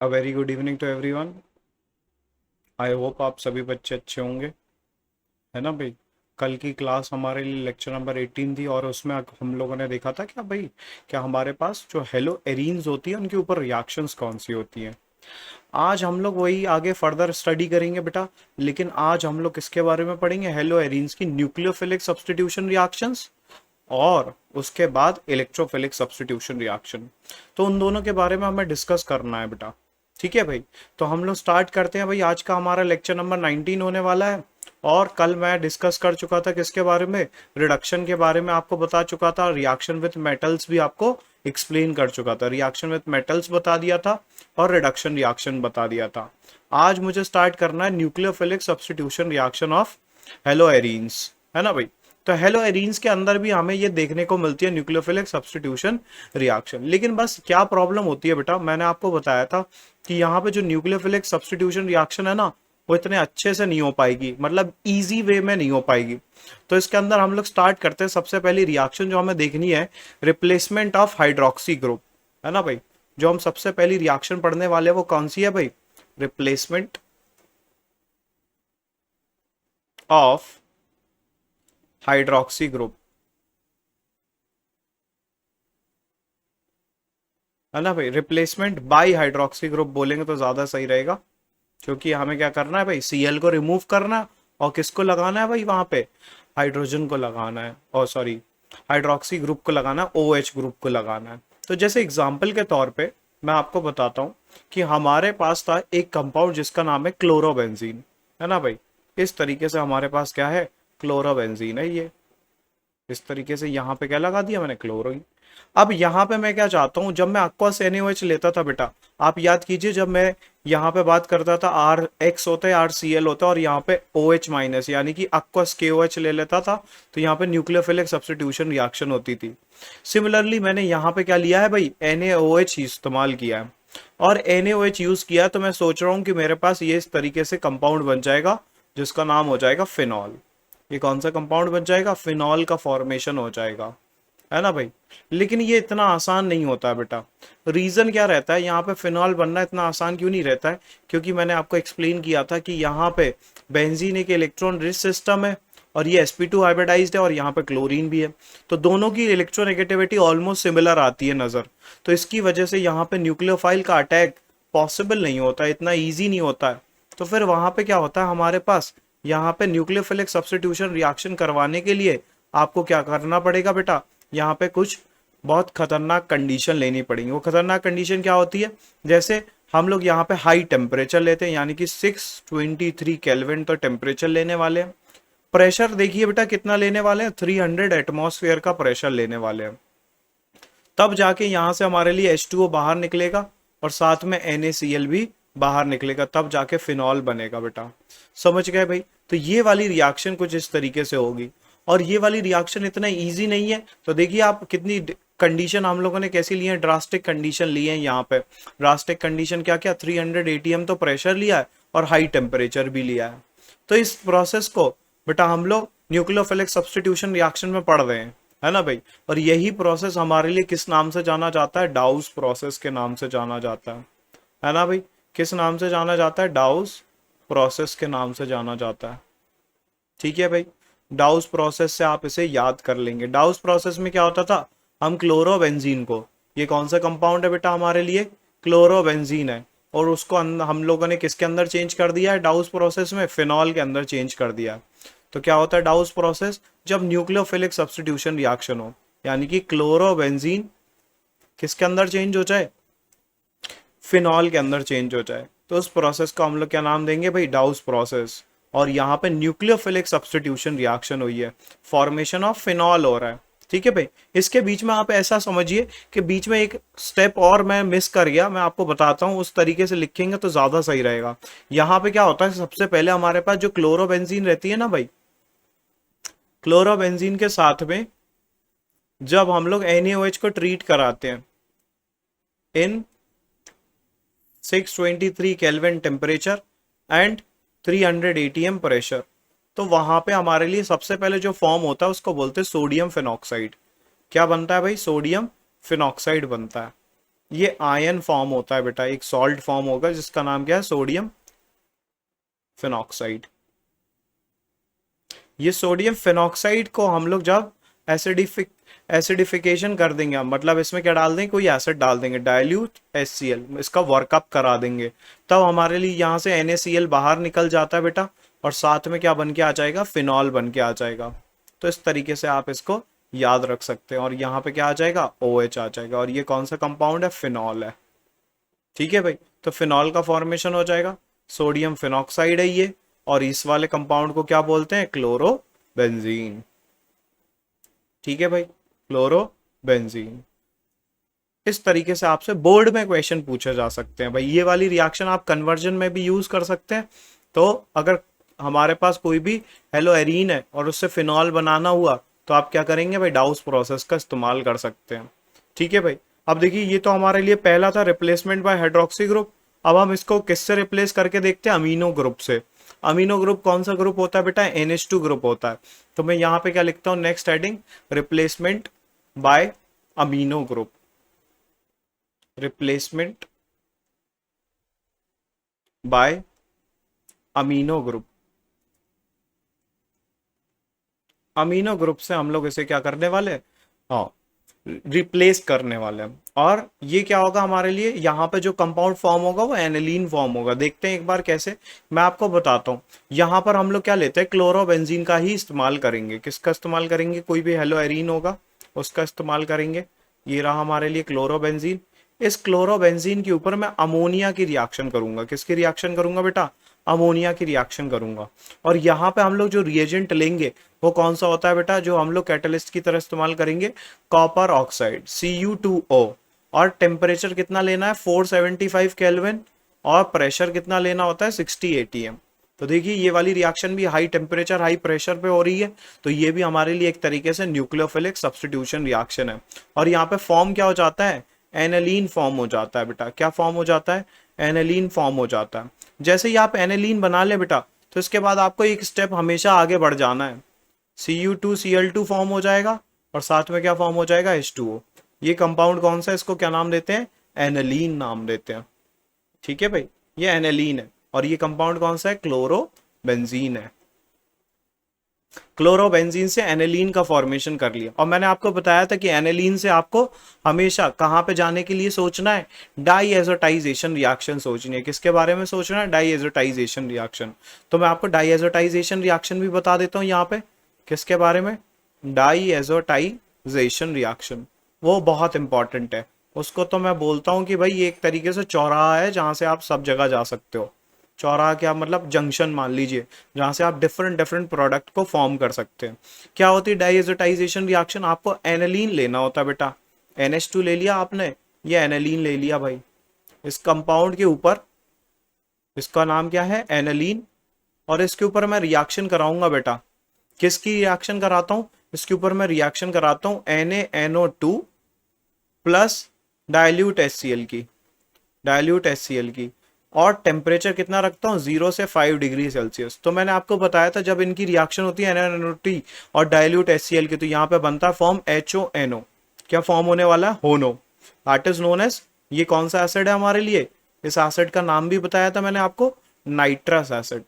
A very good evening to everyone. I hope आप सभी बच्चे अच्छे होंगे, है ना भाई। कल की क्लास हमारे लिए लेक्चर नंबर 18 थी और उसमें हम लोगों ने देखा था क्या भाई, क्या हमारे पास जो हेलो एरीन्स होती है उनके ऊपर रिएक्शंस कौन सी होती हैं। आज हम लोग वही आगे फर्दर स्टडी करेंगे बेटा। लेकिन आज हम लोग किसके बारे में पढ़ेंगे, हेलो एरीन्स की न्यूक्लियोफिलिक सब्स्टिट्यूशन रिएक्शंस और उसके बाद इलेक्ट्रोफिलिक सब्स्टिट्यूशन रिएक्शन। तो उन दोनों के बारे में हमें डिस्कस करना है बेटा। ठीक है भाई। तो हम लोग स्टार्ट करते हैं भाई। आज का हमारा लेक्चर नंबर 19 होने वाला है। और कल मैं डिस्कस कर चुका था किसके बारे में, रिडक्शन के बारे में आपको बता चुका था। रिएक्शन विथ मेटल्स भी आपको एक्सप्लेन कर चुका था। रिएक्शन विथ मेटल्स बता दिया था और रिडक्शन रिएक्शन बता दिया था। आज मुझे स्टार्ट करना है nucleophilic substitution reaction of hello arenes, है ना भाई। तो हेलो एरीन्स के अंदर भी हमें ये देखने को मिलती है न्यूक्लियोफिलिक सब्स्टिट्यूशन रिएक्शन। लेकिन बस क्या प्रॉब्लम होती है बेटा, मैंने आपको बताया था कि यहाँ पे जो न्यूक्लियोफिलिक सब्स्टिट्यूशन रिएक्शन है ना, वो इतने अच्छे से नहीं हो पाएगी, मतलब इजी वे में नहीं हो पाएगी। तो इसके अंदर हम लोग स्टार्ट करते हैं। सबसे पहली रिएक्शन जो हमें देखनी है, रिप्लेसमेंट ऑफ हाइड्रोक्सी ग्रुप, है ना भाई। जो हम सबसे पहली रिएक्शन पढ़ने वाले हैं वो कौन सी है भाई, रिप्लेसमेंट ऑफ हाइड्रोक्सी ग्रुप, है ना भाई। रिप्लेसमेंट बाय हाइड्रोक्सी ग्रुप बोलेंगे तो ज्यादा सही रहेगा, क्योंकि हमें क्या करना है भाई, Cl को रिमूव करना है और किसको लगाना है भाई, वहां पे हाइड्रोजन को लगाना है, और सॉरी हाइड्रोक्सी ग्रुप को लगाना है, OH ग्रुप को लगाना है। तो जैसे एग्जाम्पल के तौर पे मैं आपको बताता हूँ कि हमारे पास था एक कंपाउंड जिसका नाम है क्लोरोबेंजीन, है ना भाई। इस तरीके से हमारे पास क्या है, क्लोरोबेंजीन है ये। इस तरीके से यहाँ पे क्या लगा दिया मैंने, क्लोरीन। अब यहाँ पे मैं क्या चाहता हूँ, जब मैं aqueous NaOH लेता था बेटा, आप याद कीजिए, जब मैं यहाँ पे बात करता था RX होता है, RCl होता है, और यहाँ पे OH माइनस यानी कि aqueous KOH ले लेता था, तो यहाँ पे न्यूक्लियोफिलिक सब्स्टिट्यूशन रिएक्शन होती थी। सिमिलरली मैंने यहाँ पे क्या लिया है भाई, NaOH इस्तेमाल किया है। और NaOH यूज किया तो मैं सोच रहा हूँ कि मेरे पास ये इस तरीके से कंपाउंड बन जाएगा जिसका नाम हो जाएगा फिनॉल। ये कौन सा कंपाउंड बन जाएगा, फिनॉल का फॉर्मेशन हो जाएगा, है ना भाई। लेकिन ये इतना आसान नहीं होता है बेटा। रीजन क्या रहता है, यहाँ पे फिनॉल बनना इतना आसान क्यों नहीं रहता है, क्योंकि मैंने आपको एक्सप्लेन किया था कि यहाँ पे बेंजीन एक इलेक्ट्रॉन रिच सिस्टम है और ये sp2 हाइब्रिडाइज्ड है, और यहाँ पे क्लोरीन भी है। तो दोनों की इलेक्ट्रोनेगेटिविटी ऑलमोस्ट सिमिलर आती है नजर। तो इसकी वजह से यहाँ पे न्यूक्लियोफाइल का अटैक पॉसिबल नहीं होता, इतना ईजी नहीं होता है। तो फिर वहां पे क्या होता है हमारे पास, यहाँ पे न्यूक्लियोफिलिक सब्स्टिट्यूशन रिएक्शन करवाने के लिए आपको क्या करना पड़ेगा बेटा, यहाँ पे कुछ बहुत खतरनाक कंडीशन लेनी पड़ेगी। वो खतरनाक कंडीशन क्या होती है, जैसे हम लोग यहाँ पे हाई टेम्परेचर लेते हैं, यानी कि 623 केल्विन तो टेम्परेचर लेने वाले हैं। प्रेशर देखिए बेटा कितना लेने वाले हैं, 300 एटमॉस्फेयर का प्रेशर लेने वाले हैं। तब जाके यहाँ से हमारे लिए H2O बाहर निकलेगा और साथ में NaCl भी बाहर निकलेगा, तब जाके फिनॉल बनेगा बेटा। समझ गए भाई। तो ये वाली रिएक्शन कुछ इस तरीके से होगी, और ये वाली रिएक्शन इतना इजी नहीं है। तो देखिए आप कितनी कंडीशन हम लोगों ने कैसी ली है, ड्रास्टिक कंडीशन ली है यहाँ पे। ड्रास्टिक कंडीशन क्या क्या, 300 ATM तो प्रेशर लिया है और हाई टेम्परेचर भी लिया है। तो इस प्रोसेस को बेटा हम लोग न्यूक्लियोफिलिक सब्स्टिट्यूशन रिएक्शन में पढ़ रहे हैं, है ना भाई। और यही प्रोसेस हमारे लिए किस नाम से जाना जाता है, डाउस प्रोसेस के नाम से जाना जाता है ना भाई। किस नाम से जाना जाता है, डाउस प्रोसेस के नाम से जाना जाता है। ठीक है भाई। डाउस प्रोसेस से आप इसे याद कर लेंगे। डाउस प्रोसेस में क्या होता था, हम क्लोरोबेंजीन को, ये कौन सा कंपाउंड है बेटा हमारे लिए, क्लोरोबेंजीन है, और उसको हम लोगों ने किसके अंदर चेंज कर दिया है डाउस प्रोसेस में, फिनॉल के अंदर चेंज कर दिया है। तो क्या होता है डाउस प्रोसेस, जब न्यूक्लियोफिलिक सब्स्टिट्यूशन रिएक्शन हो, यानी कि क्लोरोबेंजीन किसके अंदर चेंज हो जाए, फिनॉल के अंदर चेंज हो जाए, तो उस प्रोसेस को हम लोग क्या नाम देंगे भाई, डाउस प्रोसेस। और यहाँ पे न्यूक्लियोफिलिक सब्स्टिट्यूशन रिएक्शन हुई है, फॉर्मेशन ऑफ फिनॉल हो रहा है। ठीक है भाई। इसके बीच में आप ऐसा समझिए कि बीच में एक स्टेप और मैं मिस कर गया, मैं आपको बताता हूँ, उस तरीके से लिखेंगे तो ज्यादा सही रहेगा। यहाँ पे क्या होता है, सबसे पहले हमारे पास जो क्लोरोबेंजीन रहती है ना भाई, क्लोरोबेंजीन के साथ में जब हम लोग NaOH को ट्रीट कराते हैं इन 623 kelvin temperature and 300 ATM pressure, तो वहां पे हमारे लिए सबसे पहले जो फॉर्म होता है उसको बोलते हैं सोडियम फिनॉक्साइड। क्या बनता है भाई, सोडियम फिनॉक्साइड बनता है। ये आयन फॉर्म होता है बेटा, एक सॉल्ट फॉर्म होगा जिसका नाम क्या है, सोडियम फिनॉक्साइड। ये सोडियम फिनॉक्साइड को हम लोग जब एसिडिफिकेशन कर देंगे, मतलब इसमें क्या डाल देंगे, कोई एसिड डाल देंगे, डाइल्यूट HCl, इसका वर्कअप करा देंगे, तब हमारे लिए यहाँ से NaCl बाहर निकल जाता है बेटा, और साथ में क्या बन के आ जाएगा, फिनॉल बन के आ जाएगा। तो इस तरीके से आप इसको याद रख सकते हैं, और यहाँ पे क्या आ जाएगा, OH आ जाएगा, और ये कौन सा कंपाउंड है, फिनॉल है। ठीक है भाई, तो फिनॉल का फॉर्मेशन हो जाएगा, सोडियम फिनॉक्साइड है ये, और इस वाले कंपाउंड को क्या बोलते हैं, क्लोरोबेंजीन। ठीक है भाई, क्लोरोबेंजीन। इस तरीके से आपसे बोर्ड में क्वेश्चन पूछे जा सकते हैं भाई। ये वाली रिएक्शन आप कन्वर्जन में भी यूज कर सकते हैं। तो अगर हमारे पास कोई भी हेलो एरीन है और उससे फिनॉल बनाना हुआ, तो आप क्या करेंगे भाई, डाउस प्रोसेस का इस्तेमाल कर सकते हैं। ठीक है भाई, अब देखिए ये तो हमारे लिए पहला था रिप्लेसमेंट बाय हाइड्रोक्सी ग्रुप। अब हम इसको किससे रिप्लेस करके देखते हैं, अमीनो ग्रुप से। अमीनो ग्रुप कौन सा ग्रुप होता है बेटा, NH2 ग्रुप होता है। तो मैं यहाँ पे क्या लिखता हूँ, next heading, replacement bye amino group. Replacement bye amino group. Amino group से हम लोग इसे क्या करने वाले हैं, हाँ, रिप्लेस करने वाले हैं। और ये क्या होगा हमारे लिए, यहाँ पे जो कंपाउंड फॉर्म होगा वो एनिलीन फॉर्म होगा। देखते हैं एक बार कैसे, मैं आपको बताता हूँ। यहाँ पर हम लोग क्या लेते हैं, क्लोरोबेंजीन का ही इस्तेमाल करेंगे। किसका इस्तेमाल करेंगे, कोई भी हेलो एरीन होगा उसका इस्तेमाल करेंगे। ये रहा हमारे लिए क्लोरोबेंजीन। इस क्लोरोबेंजीन के ऊपर मैं अमोनिया की रिएक्शन करूंगा। किसकी रिएक्शन करूंगा बेटा, अमोनिया की रिएक्शन करूंगा। और यहाँ पे हम लोग जो रिएजेंट लेंगे वो कौन सा होता है बेटा, जो हम लोग कैटलिस्ट की तरह इस्तेमाल करेंगे, कॉपर ऑक्साइड Cu2O। और टेम्परेचर कितना लेना है, 475 केल्विन, और प्रेशर कितना लेना होता है, 60 ATM। तो देखिए ये वाली रिएक्शन भी हाई टेम्परेचर हाई प्रेशर पे हो रही है, तो ये भी हमारे लिए एक तरीके से न्यूक्लियोफिलिक सब्स्टिट्यूशन रिएक्शन है। और यहाँ पे फॉर्म क्या हो जाता है, एनालीन फॉर्म हो जाता है बेटा। क्या फॉर्म हो जाता है, एनालीन फॉर्म हो जाता है। जैसे ही आप एनालीन बना ले बेटा, तो इसके बाद आपको एक स्टेप हमेशा आगे बढ़ जाना है। Cu2Cl2 फॉर्म हो जाएगा, और साथ में क्या फॉर्म हो जाएगा, H2O। ये कंपाउंड कौन सा है, इसको क्या नाम देते हैं, एनालीन नाम देते हैं। ठीक है भाई, ये एनालीन है। और ये कंपाउंड कौन सा है, क्लोरोबेंजीन है। क्लोरोबेंजीन से एनालीन का फॉर्मेशन कर लिया। और मैंने आपको बताया था कि एनालीन से आपको हमेशा कहाँ पे जाने के लिए सोचना है, डाईएज़ोटाइजेशन रिएक्शन सोचनी है। किसके बारे में सोचना है, डाईएज़ोटाइजेशन रिएक्शन। तो मैं आपको डाईएज़ोटाइजेशन रिएक्शन भी बता देता हूँ यहाँ पे। किसके बारे में, डाईएज़ोटाइजेशन रिएक्शन, वो बहुत इंपॉर्टेंट है। उसको तो मैं बोलता हूँ कि भाई ये एक तरीके से चौराहा है जहाँ से आप सब जगह जा सकते हो। चौराहा क्या मतलब, जंक्शन मान लीजिए, जहां से आप डिफरेंट डिफरेंट प्रोडक्ट को फॉर्म कर सकते हैं। क्या होती है डाइएज़ोटाइजेशन रिएक्शन, आपको एनालीन लेना होता है बेटा। NH2 ले लिया आपने, ये एनालीन ले लिया भाई। इस कंपाउंड के ऊपर, इसका नाम क्या है, एनालीन, और इसके ऊपर मैं रिएक्शन कराऊंगा बेटा। किसकी रिएक्शन कराता हूं, इसके ऊपर मैं रिएक्शन कराता हूं NaNO2 प्लस डाइल्यूट HCl की, डाइल्यूट HCl की। और टेम्परेचर कितना रखता हूँ, 0 से 5 डिग्री सेल्सियस। तो मैंने आपको बताया था जब इनकी रिएक्शन होती है NaNO2 और डाइल्यूट HCl की, तो यहाँ पे बनता है फॉर्म HONO। क्या फॉर्म होने वाला है, होनो, दैट इज नोन एज, ये कौन सा एसिड है हमारे लिए, इस एसिड का नाम भी बताया था मैंने आपको, नाइट्रस एसिड।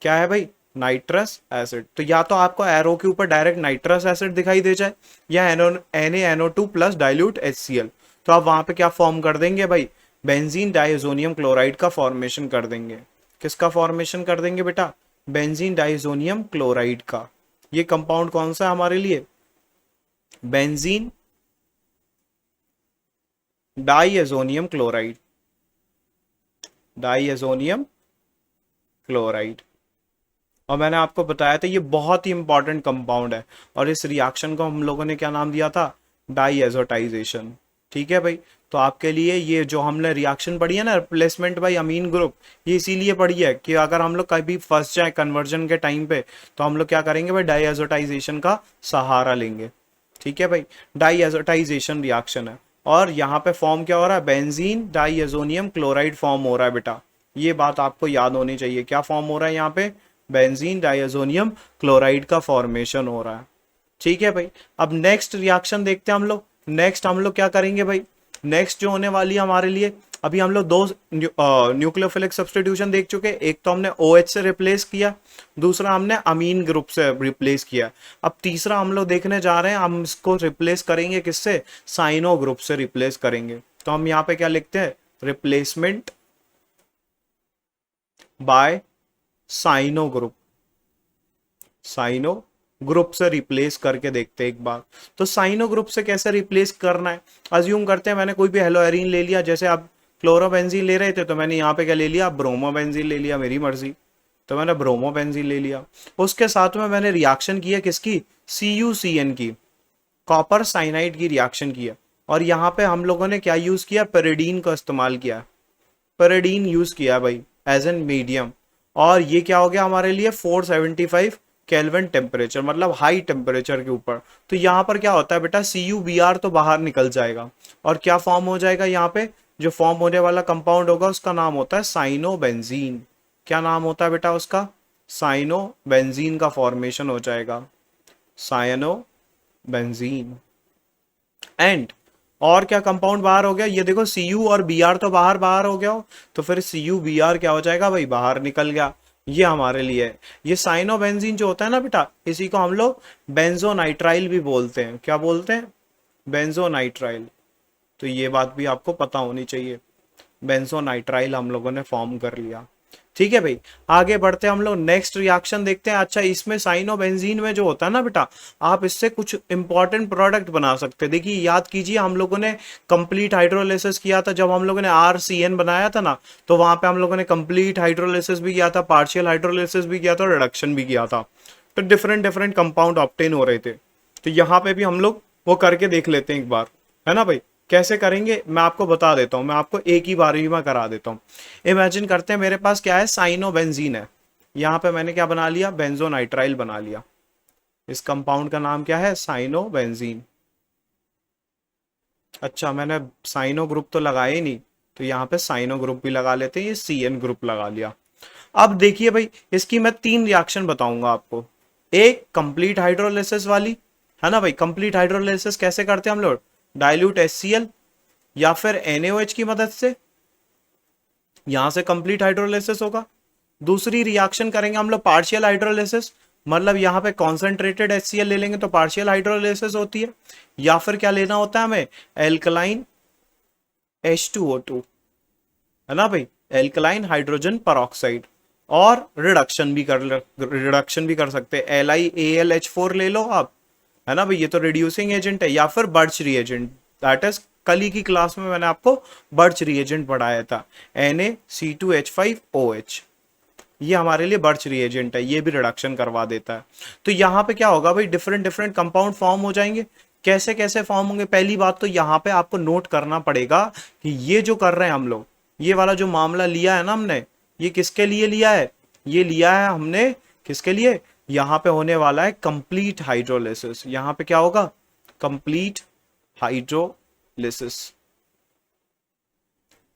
क्या है भाई, नाइट्रस एसिड। तो या तो आपको एरो के ऊपर डायरेक्ट नाइट्रस एसिड दिखाई दे जाए, या NaNO2 प्लस डाइल्यूट HCl, तो आप वहां पे क्या फॉर्म कर देंगे भाई, बेंजीन डाइजोनियम क्लोराइड का फॉर्मेशन कर देंगे। किसका फॉर्मेशन कर देंगे बेटा, बेंजीन डाइजोनियम क्लोराइड का। ये कंपाउंड कौन सा है हमारे लिए, benzene diazonium chloride, diazonium chloride. और मैंने आपको बताया था ये बहुत ही इंपॉर्टेंट कंपाउंड है, और इस रिएक्शन को हम लोगों ने क्या नाम दिया था, डाइएज़ोटाइजेशन। ठीक है भाई, तो आपके लिए ये जो हमने रिएक्शन पढ़ी है ना, रिप्लेसमेंट बाय अमीन ग्रुप, ये इसीलिए पढ़ी है कि अगर हम लोग कभी फंस जाए कन्वर्जन के टाइम पे, तो हम लोग क्या करेंगे भाई, डाइएज़ोटाइजेशन का सहारा लेंगे। ठीक है भाई, डाइएज़ोटाइजेशन रिएक्शन है। और यहाँ पे फॉर्म क्या हो रहा है, बेंजीन डाइएजोनियम क्लोराइड फॉर्म हो रहा है बेटा। ये बात आपको याद होनी चाहिए, क्या फॉर्म हो रहा है यहाँ पे, बेंजीन डाइएजोनियम क्लोराइड का फॉर्मेशन हो रहा है। ठीक है भाई, अब नेक्स्ट रिएक्शन देखते हैं हम लोग। नेक्स्ट हम लोग क्या करेंगे भाई, नेक्स्ट जो होने वाली है हमारे लिए, अभी हम लोग दो न्यूक्लियोफिलिक सब्स्टिट्यूशन देख चुके हैं। एक तो हमने OH से रिप्लेस किया, दूसरा हमने अमीन ग्रुप से रिप्लेस किया। अब तीसरा हम लोग देखने जा रहे हैं, हम इसको रिप्लेस करेंगे किससे, साइनो ग्रुप से रिप्लेस करेंगे। तो हम यहाँ पे क्या लिखते हैं, replacement by cyano group, cyano group से रिप्लेस करके देखते हैं एक बार। तो साइनो ग्रुप से कैसे रिप्लेस करना है, अज्यूम करते हैं मैंने कोई भी हेलोएरिन ले लिया, जैसे आप क्लोरोबेंजीन ले रहे थे तो मैंने यहाँ पे क्या ले लिया, ब्रोमोबेंजीन ले लिया, मेरी मर्जी, तो मैंने ब्रोमोबेंजीन ले लिया। उसके साथ में मैंने रिएक्शन किया किसकी, CuCN की, कॉपर साइनाइड की रिएक्शन किया। और यहाँ पे हम लोगों ने क्या यूज किया, पेरिडीन का इस्तेमाल किया, पेरिडीन यूज किया भाई एज एन मीडियम। और ये क्या हो गया हमारे लिए, 475 केल्विन टेम्परेचर, मतलब हाई टेम्परेचर के ऊपर। तो यहाँ पर क्या होता है बेटा, CuBr तो बाहर निकल जाएगा और क्या फॉर्म हो जाएगा, यहाँ पे जो फॉर्म होने वाला कंपाउंड होगा उसका नाम होता है साइनोबेंजीन। क्या नाम होता है बेटा उसका, साइनोबेंजीन का फॉर्मेशन हो जाएगा, साइनोबेंजीन। एंड और क्या कंपाउंड बाहर हो गया, ये देखो Cu और Br तो बाहर बाहर हो गया हो, तो फिर CuBr क्या हो जाएगा भाई, बाहर निकल गया। ये हमारे लिए है। ये साइनोबेंजीन जो होता है ना बेटा, इसी को हम लोग बेंजोनाइट्राइल भी बोलते हैं। क्या बोलते हैं, बेंजोनाइट्राइल। तो ये बात भी आपको पता होनी चाहिए, बेंजोनाइट्राइल हम लोगों ने फॉर्म कर लिया। ठीक है भाई, आगे बढ़ते हैं हम लोग, नेक्स्ट रिएक्शन देखते हैं। अच्छा, इसमें साइनोबेंजीन में जो होता है ना बेटा, आप इससे कुछ इंपॉर्टेंट प्रोडक्ट बना सकते हैं। देखिए याद कीजिए, हम लोगों ने कंप्लीट हाइड्रोलिसिस किया था, जब हम लोगों ने RCN बनाया था ना, तो वहां पे हम लोगों ने कंप्लीट हाइड्रोलिसिस भी किया था, पार्शियल हाइड्रोलिसिस भी किया था, रिडक्शन भी किया था। तो डिफरेंट डिफरेंट कंपाउंड ऑब्टेन हो रहे थे। तो यहाँ पे भी हम लोग वो करके देख लेते हैं एक बार, है ना भाई। कैसे करेंगे मैं आपको बता देता हूं, मैं आपको एक ही बार में करा देता हूं। इमेजिन करते हैं मेरे पास क्या है, साइनोबेंजीन है। यहां पे मैंने क्या बना लिया, बेंजोनाइट्राइल बना लिया। इस कंपाउंड का नाम क्या है, साइनोबेंजीन। अच्छा, मैंने साइनो ग्रुप तो लगाया ही नहीं, तो यहाँ पे साइनो ग्रुप भी लगा लेते हैं, ये CN ग्रुप लगा लिया। अब देखिए भाई, इसकी मैं 3 रिएक्शन बताऊंगा आपको। एक कंप्लीट हाइड्रोलिसिस वाली, है ना भाई। कंप्लीट हाइड्रोलिसिस कैसे करते हैं हम लोग, डाइल्यूट HCl या फिर NaOH की मदद से, यहां से कंप्लीट हाइड्रोलिसिस होगा। दूसरी रिएक्शन करेंगे हम लोग पार्शियल हाइड्रोलिसिस, मतलब यहाँ पे कॉन्सेंट्रेटेड HCl ले लेंगे तो पार्शियल हाइड्रोलिसिस होती है। या फिर क्या लेना होता है हमें, एल्कलाइन H2O2, है ना भाई, एल्कलाइन हाइड्रोजन परऑक्साइड। और रिडक्शन भी कर सकते हैं, LiAlH4 ले लो आप, है ना भाई, ये तो रिड्यूसिंग एजेंट है। या फिर बर्च रिएजेंट, दैट इज कल ही की क्लास में मैंने आपको बर्च रिएजेंट पढ़ाया था, NaC2H5OH, ये हमारे लिए बर्च रिएजेंट है, ये भी रिडक्शन करवा देता है। तो यहाँ पे क्या होगा भाई, डिफरेंट डिफरेंट कंपाउंड फॉर्म हो जाएंगे। कैसे कैसे फॉर्म होंगे, पहली बात तो यहाँ पे आपको नोट करना पड़ेगा कि ये जो कर रहे हैं हम लोग, ये वाला जो मामला लिया है ना हमने, ये किसके लिए लिया है, ये लिया है हमने किसके लिए, यहाँ पे होने वाला है कंप्लीट हाइड्रोलिसिस। यहाँ पे क्या होगा, कंप्लीट हाइड्रोलिसिस।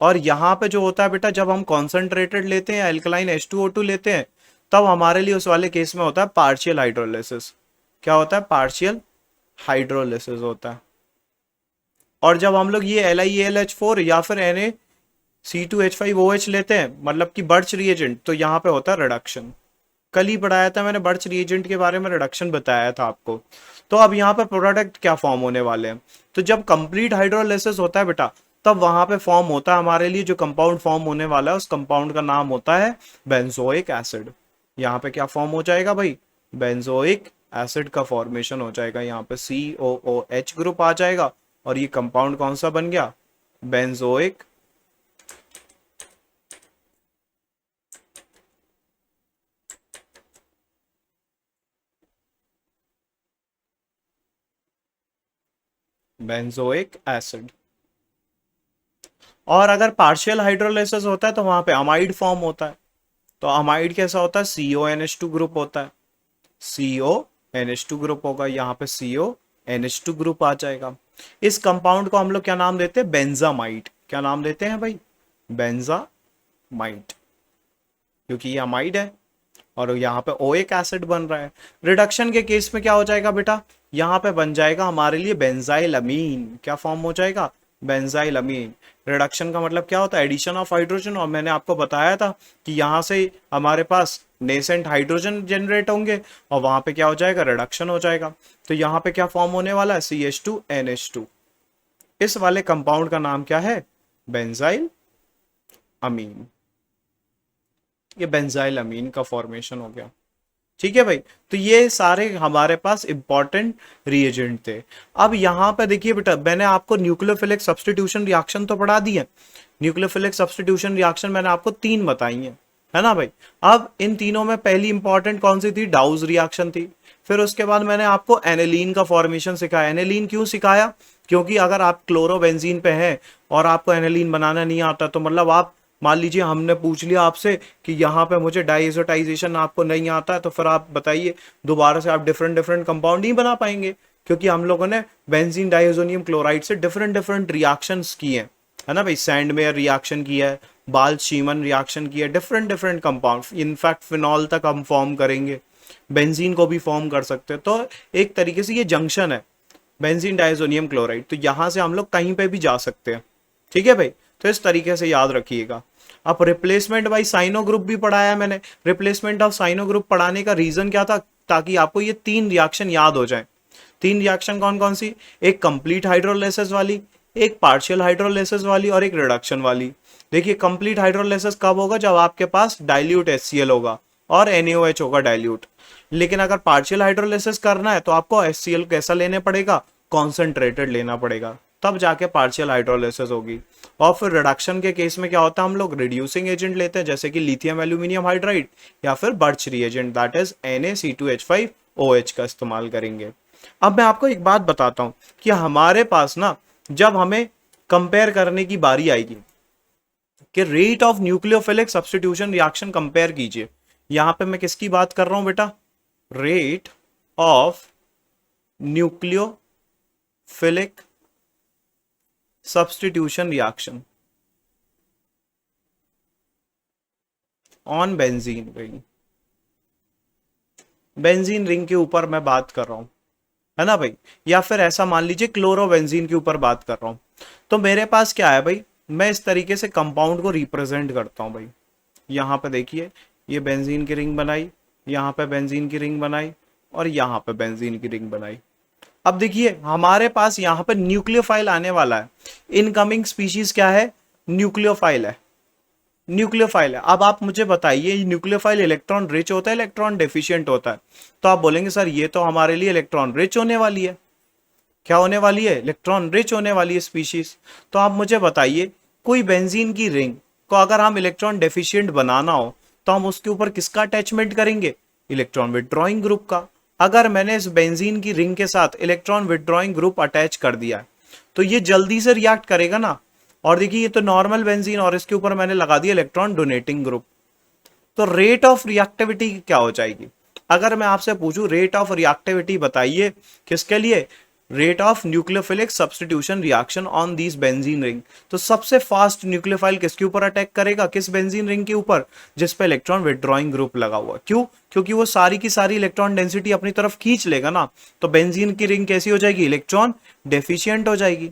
और यहाँ पे जो होता है बेटा, जब हम कॉन्सेंट्रेटेड लेते हैं, अल्कलाइन H2O2 लेते हैं, तब हमारे लिए उस वाले केस में होता है पार्शियल हाइड्रोलिसिस। क्या होता है, पार्शियल हाइड्रोलिसिस होता है। और जब हम लोग ये LiAlH4 या फिर NaC2H5OH लेते हैं, मतलब कि बर्च रिएजेंट, तो यहाँ पे होता है रिडक्शन। कल ही पढ़ाया था मैंने बर्च रिएजेंट के बारे में, रिडक्शन बताया था आपको। तो अब यहाँ पे प्रोडक्ट क्या फॉर्म होने वाले हैं, तो जब कंप्लीट हाइड्रोलिसिस होता है बेटा, तब वहां पे फॉर्म होता है हमारे लिए जो कंपाउंड फॉर्म होने वाला है, उस कंपाउंड का नाम होता है बेंजोइक एसिड। यहाँ पे क्या फॉर्म हो जाएगा भाई, बेंजोइक एसिड का फॉर्मेशन हो जाएगा। यहाँ पे COOH ग्रुप आ जाएगा और ये कंपाउंड कौन सा बन गया, बेंजोइक बेंजोइक एसिड। और अगर पार्शियल हाइड्रोलिसिस होता है तो वहां पे अमाइड फॉर्म होता है। तो अमाइड कैसा होता है, CONH2 ग्रुप होता है, CONH2 ग्रुप होगा, यहाँ पे CONH2 ग्रुप आ जाएगा। इस कंपाउंड को हम लोग क्या नाम देते हैं, बेंजामाइड। क्या नाम देते हैं भाई, बेंजामाइड, क्योंकि ये अमाइड है और यहाँ पे ओइक एसिड बन रहा है। रिडक्शन के केस में क्या हो जाएगा बेटा, यहाँ पे बन जाएगा हमारे लिए बेंजाइल अमीन। क्या फॉर्म हो जाएगा, बेंजाइल अमीन। रिडक्शन का मतलब क्या होता है? Addition of hydrogen. और मैंने आपको बताया था कि यहाँ से हमारे पास नेसेंट हाइड्रोजन जनरेट होंगे और वहां पे क्या हो जाएगा? रिडक्शन हो जाएगा। तो यहाँ पे क्या फॉर्म होने वाला है? CH2NH2। इस वाले कंपाउंड का नाम क्या है? बेंजाइल अमीन। ये बेंजाइल अमीन का फॉर्मेशन हो गया। ठीक है भाई। तो ये सारे हमारे पास इंपॉर्टेंट रिएजेंट थे। अब यहां पे देखिए बेटा, मैंने आपको न्यूक्लियोफिलिक सब्स्टिट्यूशन रिएक्शन तो पढ़ा दी है। न्यूक्लियोफिलिक सब्स्टिट्यूशन रिएक्शन मैंने आपको 3 बताई है ना भाई। अब इन तीनों में पहली इंपॉर्टेंट कौन सी थी? डाउज रिएक्शन थी। फिर उसके बाद मैंने आपको एनेलीन का फॉर्मेशन सिखाया। एनेलीन क्यों सिखाया? क्योंकि अगर आप क्लोरोबेंजीन पे हैं और आपको एनेलीन बनाना नहीं आता, तो मतलब आप मान लीजिए हमने पूछ लिया आपसे कि यहाँ पे मुझे डाइएजोटाइजेशन आपको नहीं आता है, तो फिर आप बताइए दोबारा से आप डिफरेंट डिफरेंट कंपाउंड नहीं बना पाएंगे, क्योंकि हम लोगों ने बेंजीन डाइएजोनियम क्लोराइड से डिफरेंट डिफरेंट रिएक्शंस किए हैं, है ना भाई। सैंडमेयर रिएक्शन किया है, बाल शीमन रिएक्शन किया है, different different compound, in fact phenol तक हम फॉर्म करेंगे, बेंजीन को भी फॉर्म कर सकते हैं। तो एक तरीके से ये जंक्शन है बेंजीन डाइएजोनियम क्लोराइड, तो यहां से हम लोग कहीं पे भी जा सकते हैं। ठीक है भाई। तो इस तरीके से याद रखिएगा। अब रिप्लेसमेंट बाई साइनो ग्रुप भी पढ़ाया मैंने। रिप्लेसमेंट ऑफ साइनो ग्रुप पढ़ाने का रीजन क्या था? ताकि आपको ये 3 रिएक्शन याद हो जाए। 3 रिएक्शन कौन कौन सी? एक कंप्लीट हाइड्रोलाइसिस वाली, एक पार्शियल हाइड्रोलाइसिस वाली और एक रिडक्शन वाली। देखिए कंप्लीट हाइड्रोलाइसिस कब होगा? जब आपके पास डाइल्यूट HCl होगा और NaOH होगा डाइल्यूट। लेकिन अगर पार्शियल हाइड्रोलाइसिस करना है तो आपको HCl कैसा लेने पड़ेगा? कॉन्सेंट्रेटेड लेना पड़ेगा, तब जाके पार्शियल हाइड्रोलाइसिस होगी। और फिर रिडक्शन के केस में क्या होता है? हम लोग रिड्यूसिंग एजेंट लेते हैं, जैसे कि लिथियम एल्यूमिनियम हाइड्राइड या फिर birch reagent, that is NaC2H5OH का इस्तेमाल करेंगे। अब मैं आपको एक बात बताता हूं कि हमारे पास ना, जब हमें कंपेयर करने की बारी आएगी कि rate of nucleophilic substitution reaction compare कीजिए। यहां पे मैं किसकी बात कर रहा हूं बेटा? Rate of nucleophilic substitution reaction on benzene ring. Benzene ring के ऊपर मैं बात कर रहा हूं, है ना भाई। या फिर ऐसा मान लीजिए क्लोरोबेंजीन के ऊपर बात कर रहा हूं। तो मेरे पास क्या है भाई? मैं इस तरीके से कंपाउंड को रिप्रेजेंट करता हूं भाई। यहां पे देखिए, ये बेंजीन की रिंग बनाई, यहां पे बेंजीन की रिंग बनाई और यहां पे बेंजीन की रिंग बनाई। अब देखिए हमारे पास यहां पर न्यूक्लियोफाइल आने वाला है। इनकमिंग स्पीशीज क्या है? न्यूक्लियोफाइल है। न्यूक्लियोफाइल है। अब आप मुझे बताइए, न्यूक्लियोफाइल इलेक्ट्रॉन रिच होता है, इलेक्ट्रॉन डेफिशिएंट होता है? तो आप बोलेंगे सर ये तो हमारे लिए इलेक्ट्रॉन रिच होने वाली है। क्या होने वाली है? इलेक्ट्रॉन रिच होने वाली है स्पीशीज। तो आप मुझे बताइए, कोई बेंजीन की रिंग को अगर हम इलेक्ट्रॉन डेफिशिएंट बनाना हो तो हम उसके ऊपर किसका अटैचमेंट करेंगे? इलेक्ट्रॉन विथड्रॉइंग ग्रुप का। अगर मैंने इस बेंजीन की रिंग के साथ इलेक्ट्रॉन विथड्रॉइंग ग्रुप अटैच कर दिया है तो ये जल्दी से रिएक्ट करेगा ना। और देखिए ये तो नॉर्मल बेंजीन और इसके ऊपर मैंने लगा दिया इलेक्ट्रॉन डोनेटिंग ग्रुप। तो रेट ऑफ रिएक्टिविटी क्या हो जाएगी? अगर मैं आपसे पूछूं रेट ऑफ रिएक्टिविटी बताइए किसके लिए? Rate of nucleophilic substitution reaction on this benzene ring. तो सबसे फास्ट न्यूक्लियोफाइल किसके ऊपर अटैक करेगा? किस बेंजीन रिंग के ऊपर? जिस पे इलेक्ट्रॉन विथड्रॉइंग ग्रुप लगा हुआ। क्यों? क्योंकि वो सारी की सारी इलेक्ट्रॉन डेंसिटी अपनी तरफ खींच लेगा ना। तो बेंजीन की रिंग कैसी हो जाएगी? इलेक्ट्रॉन डेफिशिएंट हो जाएगी।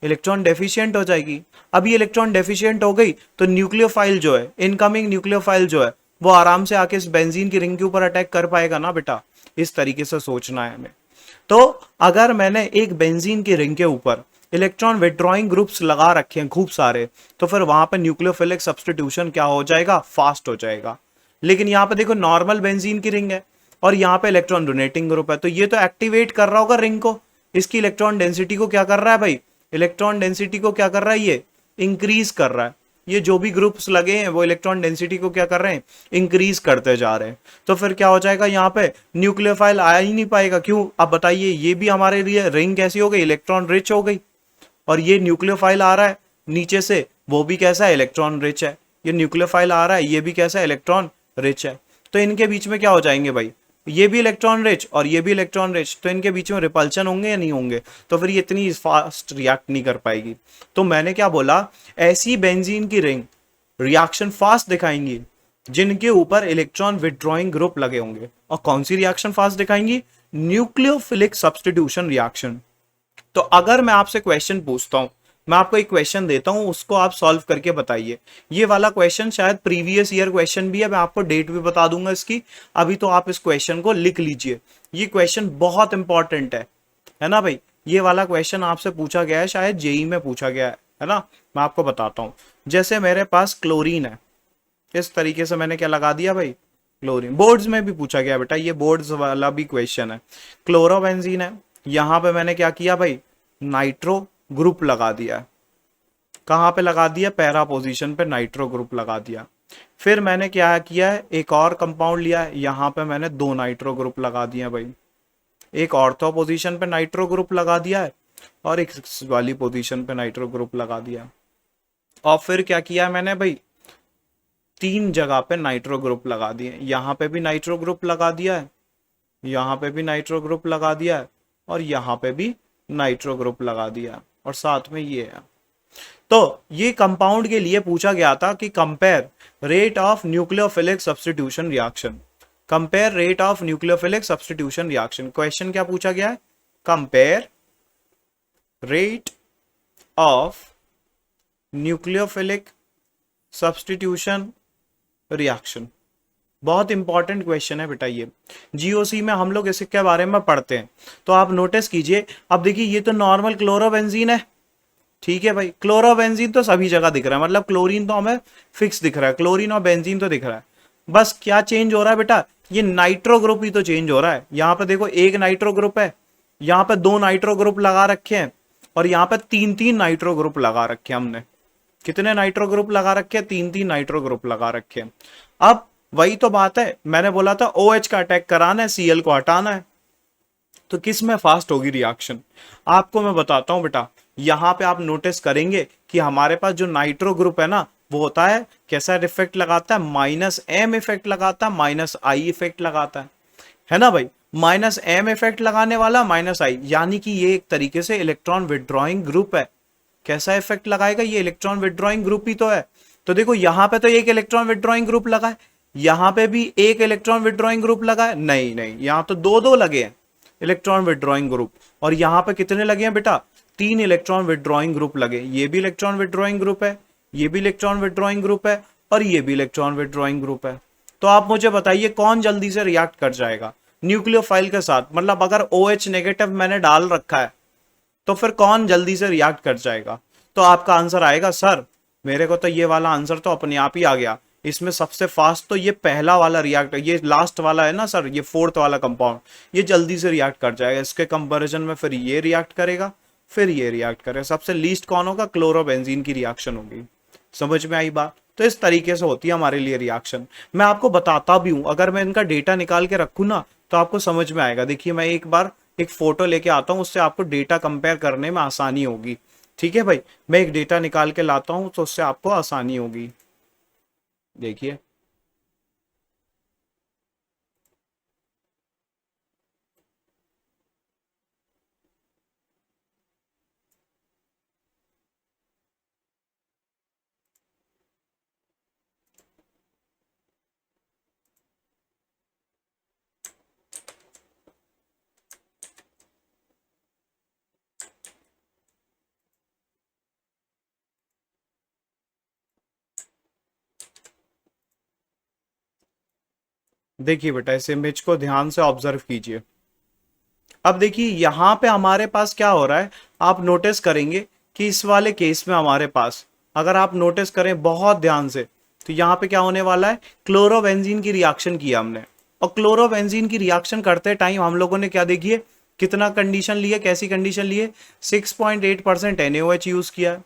इलेक्ट्रॉन डेफिशिएंट हो जाएगी। अब ये इलेक्ट्रॉन डेफिशिएंट हो गई तो न्यूक्लियोफाइल जो है, इनकमिंग न्यूक्लियोफाइल जो है, वो आराम से आके इस बेंजीन की रिंग के ऊपर अटैक कर पाएगा ना बेटा। इस तरीके से सोचना है हमें। तो अगर मैंने एक बेंजीन की रिंग के ऊपर इलेक्ट्रॉन विथड्रॉइंग ग्रुप्स लगा रखे हैं खूब सारे, तो फिर वहां पर न्यूक्लियोफिलिक सब्स्टिट्यूशन क्या हो जाएगा? फास्ट हो जाएगा। लेकिन यहाँ पे देखो नॉर्मल बेंजीन की रिंग है और यहाँ पे इलेक्ट्रॉन डोनेटिंग ग्रुप है, तो ये तो एक्टिवेट कर रहा होगा रिंग को। इसकी इलेक्ट्रॉन डेंसिटी को क्या कर रहा है भाई? इलेक्ट्रॉन डेंसिटी को क्या कर रहा है? ये इंक्रीज कर रहा है। ये जो भी ग्रुप्स लगे हैं वो इलेक्ट्रॉन डेंसिटी को क्या कर रहे हैं? इंक्रीज करते जा रहे हैं। तो फिर क्या हो जाएगा? यहाँ पे न्यूक्लियोफाइल आ ही नहीं पाएगा। क्यों? अब बताइए, ये भी हमारे लिए रिंग कैसी हो गई? इलेक्ट्रॉन रिच हो गई। और ये न्यूक्लियोफाइल आ रहा है नीचे से, वो भी कैसा है? इलेक्ट्रॉन रिच है। ये न्यूक्लियोफाइल आ रहा है, ये भी कैसा है? इलेक्ट्रॉन रिच है। तो इनके बीच में क्या हो जाएंगे भाई? ये भी इलेक्ट्रॉन रिच और ये भी इलेक्ट्रॉन रिच, तो इनके बीच में रिपल्शन होंगे या नहीं होंगे? तो फिर ये इतनी फास्ट रिएक्ट नहीं कर पाएगी। तो मैंने क्या बोला? ऐसी बेंजीन की रिंग रिएक्शन फास्ट दिखाएंगी जिनके ऊपर इलेक्ट्रॉन विथड्रॉइंग ग्रुप लगे होंगे। और कौन सी रिएक्शन फास्ट दिखाएंगी? Nucleophilic substitution reaction. तो अगर मैं आपसे क्वेश्चन पूछता हूं मैं आपको एक क्वेश्चन देता हूं, उसको आप सॉल्व करके बताइए। ये वाला क्वेश्चन शायद प्रीवियस ईयर क्वेश्चन भी है, मैं आपको डेट भी बता दूंगा इसकी। अभी तो आप इस क्वेश्चन को लिख लीजिए, ये क्वेश्चन बहुत इंपॉर्टेंट है ना भाई। ये वाला क्वेश्चन आपसे पूछा गया है, शायद जेई में पूछा गया है ना। मैं आपको बताता हूं, जैसे मेरे पास क्लोरीन है, इस तरीके से मैंने क्या लगा दिया भाई, क्लोरीन। बोर्ड्स में भी पूछा गया बेटा, ये बोर्ड्स वाला भी क्वेश्चन है। क्लोरोबेंजीन है, यहां पे मैंने क्या किया भाई, नाइट्रो ग्रुप लगा दिया। कहां पे लगा दिया, पैरा पोजीशन पे नाइट्रो ग्रुप लगा दिया। फिर मैंने क्या किया है, एक और कंपाउंड लिया है, यहां पे मैंने 2 नाइट्रो ग्रुप लगा दिया भाई। एक ऑर्थो पोजीशन पे नाइट्रो ग्रुप लगा दिया है, और एक वाली पोजीशन पे नाइट्रो ग्रुप लगा दिया। और फिर क्या किया है मैंने भाई, 3 जगह पे नाइट्रो ग्रुप लगा दिए। यहां पे भी नाइट्रो ग्रुप लगा दिया है, यहां पे भी नाइट्रो ग्रुप लगा दिया है, और यहां पे भी नाइट्रो ग्रुप लगा दिया, और साथ में ये है। तो ये कंपाउंड के लिए पूछा गया था कि compare rate of nucleophilic substitution reaction. Compare rate of nucleophilic substitution reaction. Question क्या पूछा गया है, compare rate of nucleophilic substitution reaction. बहुत इंपॉर्टेंट क्वेश्चन है बेटा ये, जीओसी में हम लोग इसके बारे में पढ़ते हैं। तो आप नोटिस कीजिए, अब देखिए ये तो नॉर्मल क्लोरोबेंजीन है, ठीक है भाई। क्लोरोबेंजीन तो सभी जगह दिख रहा है, मतलब क्लोरीन तो हमें फिक्स दिख रहा है, क्लोरीन और बेंजीन तो दिख रहा है। बस क्या चेंज हो रहा है बेटा, ये नाइट्रो ग्रुप ही तो चेंज हो रहा है। यहाँ पे देखो एक नाइट्रो ग्रुप है, यहाँ पे 2 नाइट्रो ग्रुप लगा रखे हैं, और यहाँ पे 3-3 नाइट्रो ग्रुप लगा रखे हैं हमने। कितने नाइट्रो ग्रुप लगा रखे हैं, 3-3 नाइट्रो ग्रुप लगा रखे हैं। अब वही तो बात है, मैंने बोला था OH का अटैक कराना है, Cl को हटाना है। तो किस में फास्ट होगी रिएक्शन, आपको मैं बताता हूं बेटा। यहां पे आप नोटिस करेंगे कि हमारे पास जो नाइट्रो ग्रुप है ना, वो होता है कैसा इफेक्ट लगाता है, -m इफेक्ट लगाता है, -I इफेक्ट लगाता है ना भाई। -m इफेक्ट लगाने वाला -I, यानी कि ये एक तरीके से इलेक्ट्रॉन विड्रॉइंग ग्रुप है। कैसा इफेक्ट लगाएगा, ये इलेक्ट्रॉन विड्रॉइंग ग्रुप ही तो है। तो देखो यहां पे तो एक इलेक्ट्रॉन विड्रॉइंग ग्रुप लगा है, यहां पे भी एक इलेक्ट्रॉन विड्रॉइंग ग्रुप लगा है, नहीं नहीं, यहां तो 2-2 लगे हैं इलेक्ट्रॉन विड्रॉइंग ग्रुप। और यहां पे कितने लगे हैं बेटा, 3 इलेक्ट्रॉन विड्रॉइंग ग्रुप लगे। ये भी इलेक्ट्रॉन विड्रॉइंग ग्रुप है, ये भी इलेक्ट्रॉन विड्रॉइंग ग्रुप है, और ये भी इलेक्ट्रॉन विड्रॉइंग ग्रुप है। तो आप मुझे बताइए कौन जल्दी से रिएक्ट कर जाएगा न्यूक्लियोफाइल के साथ। मतलब अगर OH नेगेटिव मैंने डाल रखा है, तो फिर कौन जल्दी से रिएक्ट कर जाएगा। तो आपका आंसर आएगा, सर मेरे को तो ये वाला आंसर तो अपने आप ही आ गया। इसमें सबसे फास्ट तो ये पहला वाला रिएक्ट, ये लास्ट वाला है ना सर, ये 4th वाला कंपाउंड, ये जल्दी से रिएक्ट कर जाएगा। इसके कंपैरिजन में फिर ये रिएक्ट करेगा, फिर ये रिएक्ट करेगा। सबसे लीस्ट कौन होगा, क्लोरोबेंजीन की रिएक्शन होगी। समझ में आई बात। तो इस तरीके से होती है हमारे लिए रिएक्शन। मैं आपको बताता भी हूं, अगर मैं इनका डेटा निकाल के रखूं ना, तो आपको समझ में आएगा। देखिए मैं एक बार एक फोटो लेके आता हूं, उससे आपको डेटा कंपेयर करने में आसानी होगी। ठीक है भाई, मैं एक डेटा निकाल के लाता हूं, तो उससे आपको आसानी होगी। देखिए देखिए बेटा, इस इमेज को ध्यान से ऑब्जर्व कीजिए। अब देखिए यहां पे हमारे पास क्या हो रहा है, आप नोटिस करेंगे कि इस वाले केस में हमारे पास, अगर आप नोटिस करें बहुत ध्यान से, तो यहां पे क्या होने वाला है, क्लोरोबेंजीन की रिएक्शन किया हमने। और क्लोरोबेंजीन की रिएक्शन करते टाइम हम लोगों ने क्या देखिए, कितना कंडीशन लिए, कैसी कंडीशन लिए, 6.8% NaOH यूज किया है।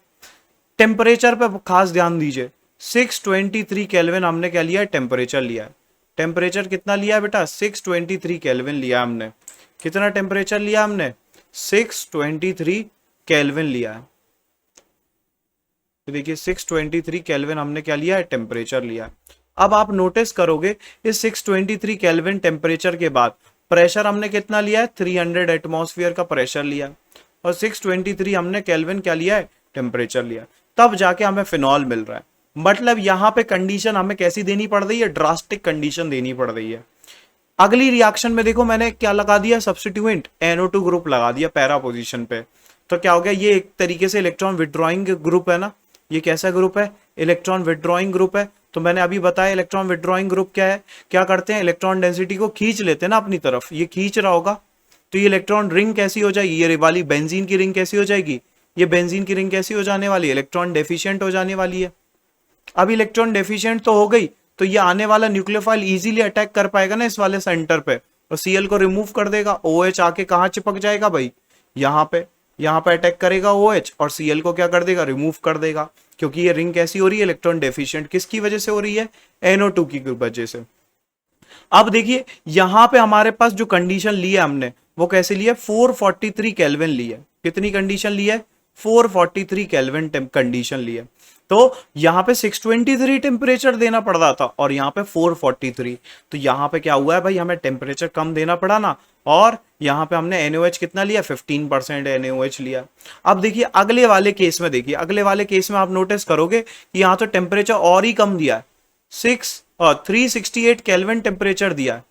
टेम्परेचर पे खास ध्यान दीजिए, 623 केल्विन हमने क्या लिया है, टेम्परेचर लिया है। टेम्परेचर कितना लिया है बेटा, 623 केल्विन लिया हमने। कितना टेम्परेचर लिया हमने, 623 केल्विन लिया है। तो देखिए 623 केल्विन हमने क्या लिया है, टेम्परेचर लिया है। अब आप नोटिस करोगे इस 623 केल्विन टेम्परेचर के बाद प्रेशर हमने कितना लिया है, 300 एटमॉस्फेयर का प्रेशर लिया, और 623 हमने केल्विन क्या लिया है, टेम्परेचर लिया। तब जाके हमें फिनॉल मिल रहा है। मतलब यहां पे कंडीशन हमें कैसी देनी पड़ रही है, ड्रास्टिक कंडीशन देनी पड़ रही है। अगली रिएक्शन में देखो मैंने क्या लगा दिया, सब्स्टिट्यूएंट NO2 ग्रुप लगा दिया पैरा पोजीशन पे। तो क्या हो गया, ये एक तरीके से इलेक्ट्रॉन विड्रॉइंग ग्रुप है ना। ये कैसा ग्रुप है, इलेक्ट्रॉन विड्रॉइंग ग्रुप है। तो मैंने अभी बताया इलेक्ट्रॉन विड्रॉइंग ग्रुप क्या है, क्या करते हैं, इलेक्ट्रॉन डेंसिटी को खींच लेते हैं ना अपनी तरफ, ये खींच रहा होगा। तो ये इलेक्ट्रॉन रिंग कैसी हो जाएगी, ये वाली बेंजीन की रिंग कैसी हो जाएगी, ये बेंजीन की रिंग कैसी हो जाने वाली है, इलेक्ट्रॉन डेफिशिएंट हो जाने वाली है। अब इलेक्ट्रॉन डेफिशिएंट तो हो गई, तो ये आने वाला न्यूक्लियोफाइल इजीली अटैक कर पाएगा ना इस वाले सेंटर पे, और सीएल को रिमूव कर देगा। ओएच आके कहां चिपक जाएगा भाई, यहाँ पे अटैक करेगा ओएच, और सीएल को क्या कर देगा, रिमूव कर देगा। क्योंकि ये रिंग कैसी हो रही है, इलेक्ट्रॉन डेफिशिएंट, किसकी वजह से हो रही है, NO2 की वजह से। अब देखिए यहां पे हमारे पास जो कंडीशन ली है हमने, वो कैसे ली है, 443 केल्विन ली है। कितनी कंडीशन ली है, 443 केल्विन कंडीशन ली है। तो यहां पे 623 टेम्परेचर देना पड़ रहा था, और यहां पे 443। तो यहां पे क्या हुआ है भाई, हमें टेम्परेचर कम देना पड़ा ना, और यहां पे हमने NaOH कितना लिया, 15% NaOH लिया। अब देखिए अगले वाले केस में, देखिए अगले वाले केस में आप नोटिस करोगे कि यहां तो टेम्परेचर और ही कम दिया है, 368 केल्विन टेम्परेचर दिया है,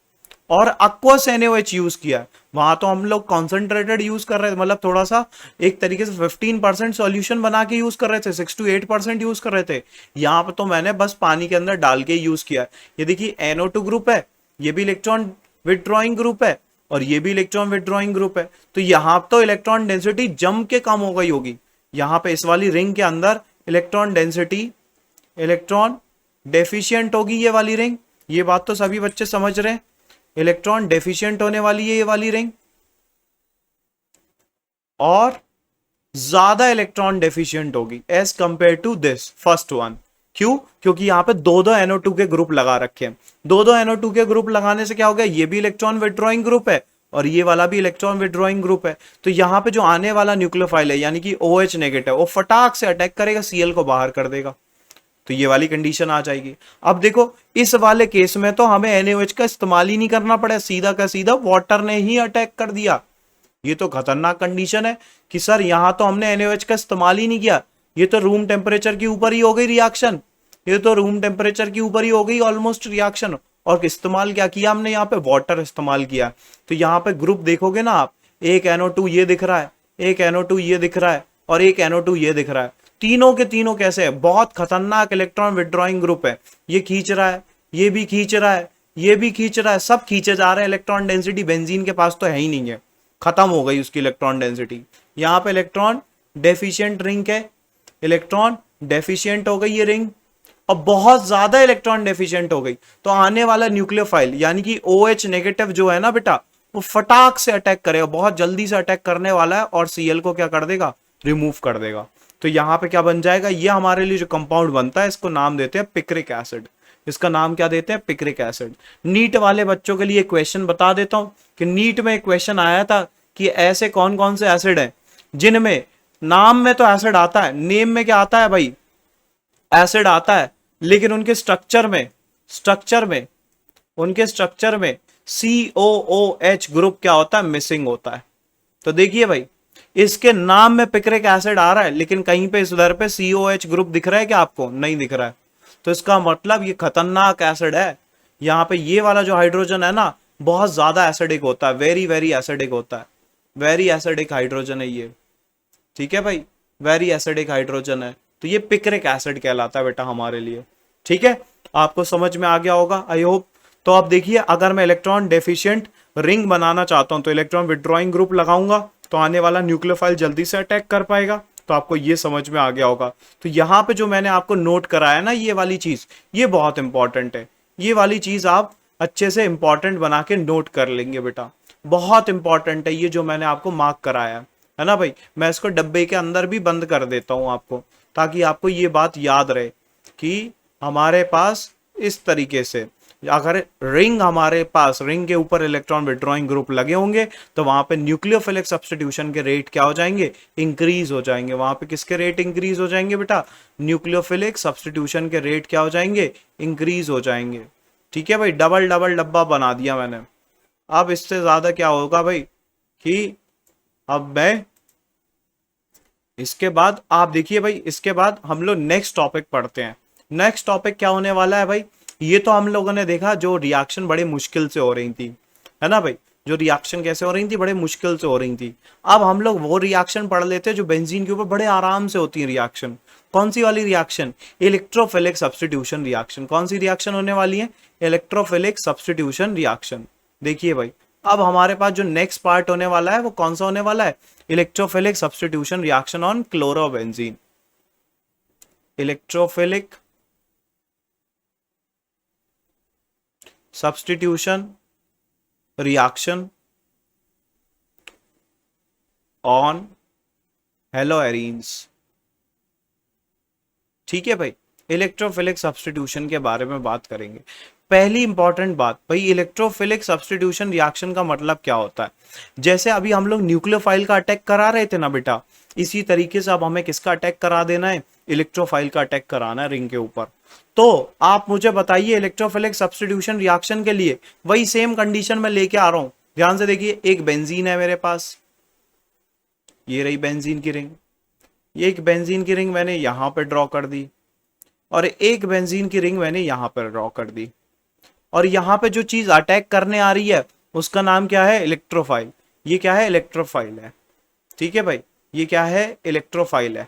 और अक्वस NaOH यूज किया है। वहां तो हम लोग कॉन्सेंट्रेटेड यूज कर रहे थे, मतलब थोड़ा सा एक तरीके से 15% सॉल्यूशन बना के यूज कर रहे थे, 6 to 8% यूज कर रहे थे। यहां पर तो मैंने बस पानी के अंदर डाल के यूज किया है। ये देखिए NO2 ग्रुप है, ये भी इलेक्ट्रॉन विड्रॉइंग ग्रुप है, और ये भी इलेक्ट्रॉन विड्रॉइंग ग्रुप है। तो यहां तो इलेक्ट्रॉन डेंसिटी जम के कम हो गई होगी। यहां पे इस वाली रिंग के अंदर इलेक्ट्रॉन डेंसिटी, इलेक्ट्रॉन डेफिशिएंट होगी ये वाली रिंग। ये बात तो सभी बच्चे समझ रहे हैं, इलेक्ट्रॉन डेफिशिएंट होने वाली है ये वाली रिंग, और ज्यादा इलेक्ट्रॉन डेफिशिएंट होगी as compare to this first one. क्यों, क्योंकि यहां पे दो दो NO2 के ग्रुप लगा रखे हैं। दो दो NO2 के ग्रुप लगाने से क्या हो गया, ये भी इलेक्ट्रॉन विड्रॉइंग ग्रुप है, और ये वाला भी इलेक्ट्रॉन विड्रॉइंग ग्रुप है। तो यहां पे जो आने वाला न्यूक्लियोफाइल है, यानी कि OH नेगेटिव, वो फटाक से अटैक करेगा, Cl को बाहर कर देगा। तो ये वाली कंडीशन आ जाएगी। अब देखो इस वाले केस में तो हमें NaOH का इस्तेमाल ही नहीं करना पड़ा, सीधा का सीधा वाटर ने ही अटैक कर दिया। ये तो खतरनाक कंडीशन है कि सर यहां तो हमने NaOH का इस्तेमाल ही नहीं किया, ये तो रूम टेम्परेचर के ऊपर ही हो गई रिएक्शन, ये तो रूम टेम्परेचर के ऊपर ही हो गई ऑलमोस्ट रिएक्शन। और इस्तेमाल क्या किया हमने, यहाँ पे वाटर इस्तेमाल किया। तो यहाँ पे ग्रुप देखोगे ना आप, एक NO2 ये दिख रहा है, एक NO2 ये दिख रहा है, और एक NO2 ये दिख रहा है। तीनों के तीनों कैसे है, बहुत खतरनाक इलेक्ट्रॉन विड्रॉइंग ग्रुप है। ये खींच रहा है, ये भी खींच रहा है, ये भी खींच रहा है, सब खींचे जा रहे हैं। इलेक्ट्रॉन डेंसिटी बेंजीन के पास तो है ही नहीं है, खत्म हो गई उसकी इलेक्ट्रॉन डेंसिटी। यहाँ पे इलेक्ट्रॉन डेफिशिएंट रिंग है, इलेक्ट्रॉन डेफिशिएंट हो गई ये रिंग, और बहुत ज्यादा इलेक्ट्रॉन डेफिशिएंट हो गई। तो आने वाला न्यूक्लियोफाइल यानी कि OH नेगेटिव जो है ना बेटा, वो फटाक से अटैक करेगा, बहुत जल्दी से अटैक करने वाला है, और Cl को क्या कर देगा, रिमूव कर देगा। तो यहाँ पे क्या बन जाएगा, ये हमारे लिए जो कंपाउंड बनता है इसको नाम देते हैं पिक्रिक एसिड। इसका नाम क्या देते हैं, पिक्रिक एसिड। नीट वाले बच्चों के लिए क्वेश्चन बता देता हूं कि नीट में एक क्वेश्चन आया था कि ऐसे कौन कौन से एसिड हैं जिनमें नाम में तो एसिड आता है, नेम में क्या आता है भाई, एसिड आता है, लेकिन उनके स्ट्रक्चर में COOH ग्रुप क्या होता है, मिसिंग होता है। तो देखिए भाई इसके नाम में पिक्रिक एसिड आ रहा है, लेकिन कहीं पे इस उधर पे COH ग्रुप दिख रहा है क्या आपको, नहीं दिख रहा है। तो इसका मतलब ये खतरनाक एसिड है। यहाँ पे ये वाला जो हाइड्रोजन है ना, बहुत ज्यादा एसिडिक होता है, वेरी वेरी एसिडिक होता है, वेरी एसिडिक हाइड्रोजन है ये, ठीक है भाई, वेरी एसिडिक हाइड्रोजन है। तो ये पिक्रिक एसिड कहलाता है बेटा हमारे लिए, ठीक है। आपको समझ में आ गया होगा आई होप। तो आप देखिए अगर मैं इलेक्ट्रॉन डेफिशिएंट रिंग बनाना चाहता हूं तो इलेक्ट्रॉन विड्रॉइंग ग्रुप लगाऊंगा, तो आने वाला न्यूक्लियोफाइल जल्दी से अटैक कर पाएगा। तो आपको ये समझ में आ गया होगा। तो यहाँ पे जो मैंने आपको नोट कराया ना, ये वाली चीज, ये बहुत इंपॉर्टेंट है। ये वाली चीज आप अच्छे से इंपॉर्टेंट बना के नोट कर लेंगे बेटा, बहुत इंपॉर्टेंट है ये जो मैंने आपको मार्क कराया है ना भाई। मैं इसको डब्बे के अंदर भी बंद कर देता हूं आपको, ताकि आपको ये बात याद रहे कि हमारे पास इस तरीके से अगर हमारे पास रिंग के ऊपर इलेक्ट्रॉन विड्रॉइंग ग्रुप लगे होंगे, तो वहां पे न्यूक्लियोफिलिक सब्स्टिट्यूशन के रेट क्या हो जाएंगे, इंक्रीज हो जाएंगे। वहां पे किसके रेट इंक्रीज हो जाएंगे बेटा, न्यूक्लियोफिलिक सब्स्टिट्यूशन के रेट क्या हो जाएंगे, इंक्रीज हो जाएंगे। ठीक है भाई, डबल डबल डब्बा बना दिया मैंने। अब इससे ज्यादा क्या होगा भाई कि अब मैं इसके बाद आप देखिए भाई, इसके बाद हम लोग नेक्स्ट टॉपिक पढ़ते हैं। नेक्स्ट टॉपिक क्या होने वाला है भाई, ये तो हम लोगों ने देखा जो रिएक्शन बड़े मुश्किल से हो रही थी, है ना भाई। जो रिएक्शन कैसे हो रही थी, बड़े मुश्किल से हो रही थी। अब हम लोग वो रिएक्शन पढ़ लेते हैं जो बेंजीन के ऊपर बड़े आराम से होती है रिएक्शन। कौन सी वाली रिएक्शन? Electrophilic substitution reaction. कौन सी रिएक्शन होने वाली है? Electrophilic substitution reaction. देखिए भाई, अब हमारे पास जो नेक्स्ट पार्ट होने वाला है वो कौन सा होने वाला है? Electrophilic substitution reaction on chlorobenzene. Electrophilic substitution reaction on haloarenes. ठीक है भाई, इलेक्ट्रोफिलिक सब्स्टिट्यूशन के बारे में बात करेंगे। पहली इंपॉर्टेंट बात भाई, इलेक्ट्रोफिलिक सब्स्टिट्यूशन रिएक्शन का मतलब क्या होता है? जैसे अभी हम लोग न्यूक्लियोफाइल का अटैक करा रहे थे ना बेटा, इसी तरीके से अब हमें किसका अटैक करा देना है? इलेक्ट्रोफाइल का अटैक कराना है रिंग के ऊपर। तो आप मुझे बताइए, इलेक्ट्रोफिलिक सब्स्टिट्यूशन रिएक्शन के लिए वही सेम कंडीशन में लेके आ रहा हूं। ध्यान से देखिए, एक बेंजीन है मेरे पास, ये रही बेंजीन की रिंग। ये एक बेंजीन की रिंग मैंने यहां पर ड्रॉ कर दी, और एक बेंजीन की रिंग मैंने यहां पर ड्रॉ कर दी, और यहां पे जो चीज अटैक करने आ रही है उसका नाम क्या है? इलेक्ट्रोफाइल। ये क्या है? इलेक्ट्रोफाइल है। ठीक है भाई, ये क्या है? इलेक्ट्रोफाइल है।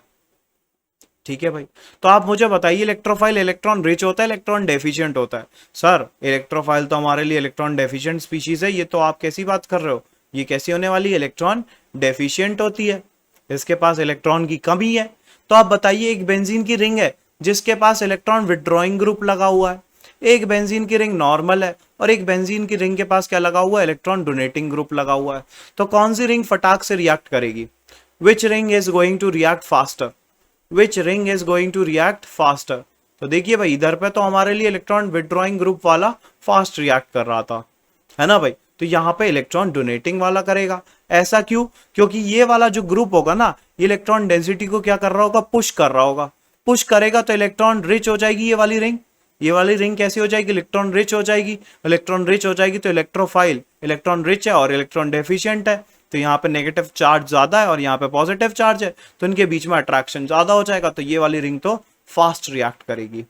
ठीक है भाई, तो आप मुझे बताइए, इलेक्ट्रोफाइल इलेक्ट्रॉन रिच होता है, इलेक्ट्रॉन डेफिशिएंट होता है? सर, इलेक्ट्रोफाइल तो हमारे लिए इलेक्ट्रॉन डेफिशिएंट स्पीशीज है। ये तो आप कैसी बात कर रहे हो? ये कैसी होने वाली है? इलेक्ट्रॉन डेफिशिएंट होती है, इसके पास इलेक्ट्रॉन की कमी है। तो आप बताइए, एक बेंजीन की रिंग है जिसके पास इलेक्ट्रॉन विड्रॉइंग ग्रुप लगा हुआ है, एक बेंजीन की रिंग नॉर्मल है, और एक बेंजीन की रिंग के पास क्या लगा हुआ है? इलेक्ट्रॉन डोनेटिंग ग्रुप लगा हुआ है। तो कौन सी रिंग फटाक से रिएक्ट करेगी? Which ring is going to react faster? Which ring is going to react faster? तो देखिए भाई, इधर पे तो हमारे लिए इलेक्ट्रॉन विड्रॉइंग ग्रुप वाला फास्ट रिएक्ट कर रहा था, है ना भाई? तो यहाँ पे इलेक्ट्रॉन डोनेटिंग वाला करेगा। ऐसा क्यों? क्योंकि ये वाला जो ग्रुप होगा ना, इलेक्ट्रॉन डेंसिटी को क्या कर रहा होगा? पुश कर रहा होगा। पुश करेगा तो इलेक्ट्रॉन रिच हो जाएगी ये वाली रिंग। ये वाली रिंग कैसी हो जाएगी? इलेक्ट्रॉन रिच हो जाएगी। इलेक्ट्रॉन रिच हो जाएगी तो इलेक्ट्रोफाइल इलेक्ट्रॉन रिच है और इलेक्ट्रॉन डेफिशिएंट है, तो यहाँ पे नेगेटिव चार्ज ज्यादा है और यहाँ पे पॉजिटिव चार्ज है, तो इनके बीच में अट्रैक्शन ज्यादा हो जाएगा, तो ये वाली रिंग तो फास्ट रिएक्ट करेगी।